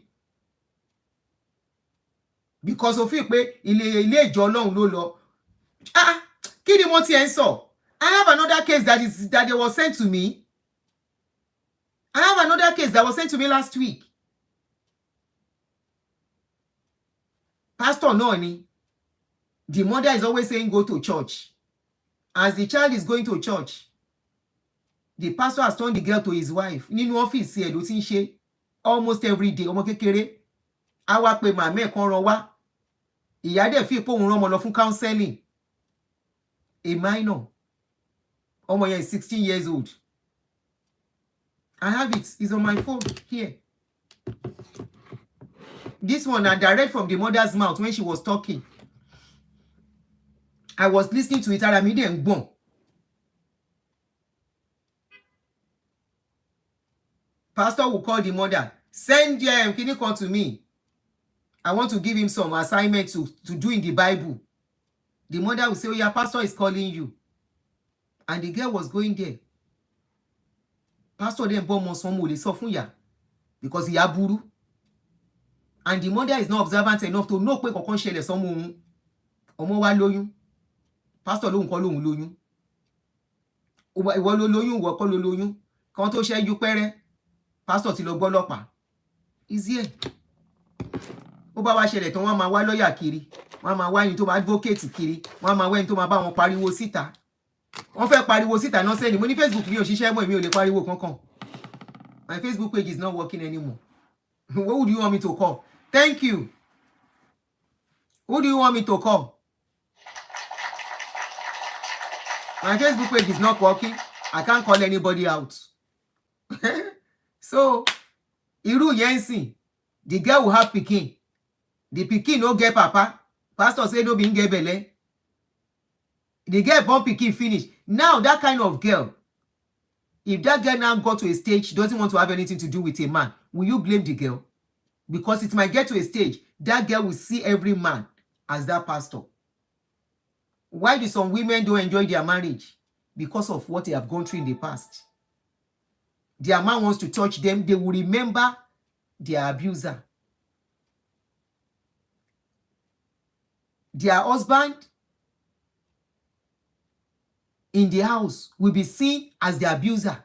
Because of it pé ilé ìjọ Ọlọ́run ló lọ. Kí ni wọ́n ti ẹ̀ ń sọ? I have another case that they was sent to me. I have another case that was sent to me last week. Pastor náà ni. The mother is always saying go to church. As the child is going to church, The pastor has turned the girl to his wife. Nínú ọ́fíìsì ẹ̀ ló ti ń ṣe almost every day. Ọmọ kékeré á wá pé màmá ẹ̀ kan rán wá. Ìyá dẹ̀ fi pé òun rán ọmọ lọ fún counseling. A minor. Ọmọ yẹn is 16 years old. I have it. It's on my phone here. This one are direct from the mother's mouth when she was talking. I was listening to it. Ara mi dẹ̀ ń gbọ̀n. Pastor will call the mother. Send Kinikon to me. I want to give him some assignment to do in the Bible. The mother will say, oh yeah, pastor is calling you. And the girl was going there. Pastor then born monsomo le sọ fún ya because ìyá burú. And the mother is not observant enough to know pé kankan ṣẹlẹ̀ sọ́mọ òun. Ọmọ wa lóyún. Pastor lóhùn kọ́ lóhùn lóyún. Ìwọ ló lóyún, ìwọ kọ́ ló lóyún. Kan tó ṣẹ́jú pẹ́rẹ́. Pastor ti lọ gbọ́ ọlọ́pàá. Is here. Ó bá wá ṣẹlẹ̀ tán wọ́n máa wá lọ́yà kiri. Wọ́n máa wá ẹni tó máa advocate kiri. Wọ́n máa wá ẹni tó máa bá wọn pariwo síta. Wọ́n fẹ́ pariwo síta náà sẹ́ni. Mo ní Facebook mi ò ṣiṣẹ́ mọ́, èmi ò lè pariwo kankan. My Facebook page is not working anymore. What would you want me to call? Thank you. Who do you want me to call? My Facebook page is not working. I can't call anybody out. So, irú yẹn sìn, the girl will have pikin. The pikin no get papa. Pastor say no be get belle. The girl born pikin finish. Now that kind of girl, if that girl now got to a stage, doesn't want to have anything to do with a man, will you blame the girl? Because it might get to a stage, that girl will see every man as that pastor. Why do some women don't enjoy their marriage? Because of what they have gone through in the past. Their man wants to touch them, they will remember their abuser. Their husband in the house will be seen as the abuser,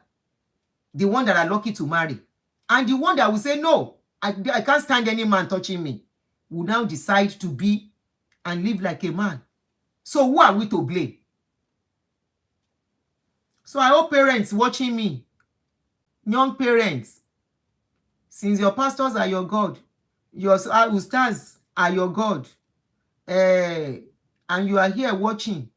the one that are lucky to marry. And the one that will say, no, I can't stand any man touching me, will now decide to be and live like a man. So who are we to blame? So I hope parents watching me, young parents, since your pastors are your God, your ustaz are your God, and you are here watching,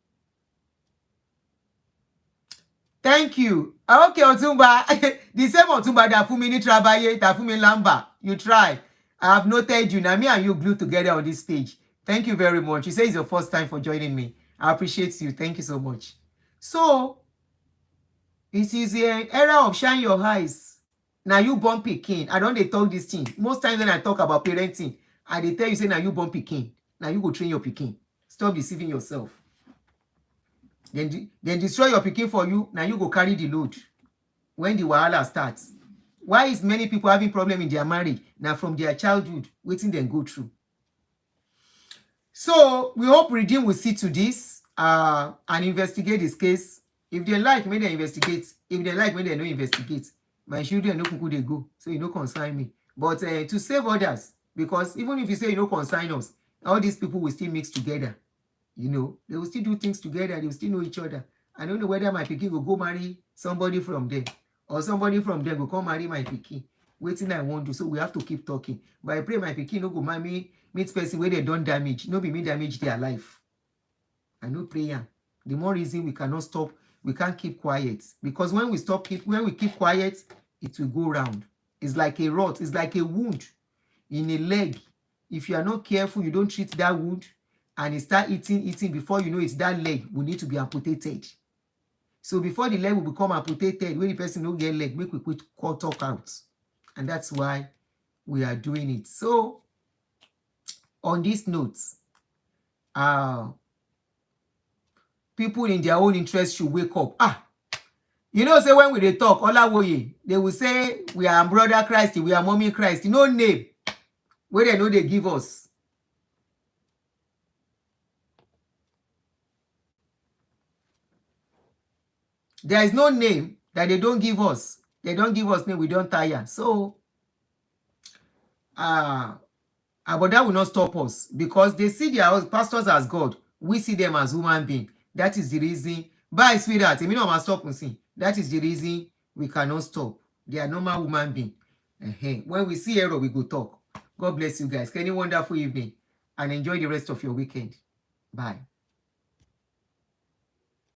thank you. Okay, Otumba, the same Otumba that fún mi ní Trabaye, that fún mi Lamba, you try. I have noted you. Now me and you glued together on this page. Thank you very much. You say it's your first time for joining me. I appreciate you. Thank you so much. So, it is an era of shine your eyes. Now you born pikin. I don't dey talk this thing. Most times when I talk about parenting, I dey tell you say now you born pikin. Now you go train your pikin. Stop deceiving yourself. Then destroy your pikin for you. Now you go carry the load when the wahala starts. Why is many people having problem in their marriage? Now from their childhood, waiting them go through. So we hope Redeem will see to this and investigate this case. If they like, may they investigate. If they like, may they no investigate. My children no kuku they go, so you no consign me. But to save others, because even if you say you no consign us, all these people will still mix together. You know, they will still do things together. They will still know each other. I don't know whether my pikin will go marry somebody from them, or somebody from them will come marry my pikin. Waiting I won't do. So we have to keep talking. But I pray my pikin no go marry meet person where they don't damage. No be me damage their life. I know prayer. The more reason we cannot stop, we can't keep quiet. Because when we keep quiet, it will go round. It's like a rot. It's like a wound in a leg. If you are not careful, you don't treat that wound, and it start eating, before you know it, that leg will need to be amputated. So before the leg will become amputated, when the person don't get leg, make we quit talk out. And that's why we are doing it. So on this note, people in their own interest should wake up. You know, say when they talk, Olawoye, they will say we are brother Christ, we are mommy Christ. No name where they know they give us. There is no name that they don't give us. They don't give us name, we don't tire. So, but that will not stop us, because they see their pastors as God. We see them as human beings. That is the reason. Bye, sweetheart. You know, I'm stop and see. That is the reason we cannot stop. They are normal human being. When we see error, we go talk. God bless you guys. Any wonderful evening and enjoy the rest of your weekend. Bye.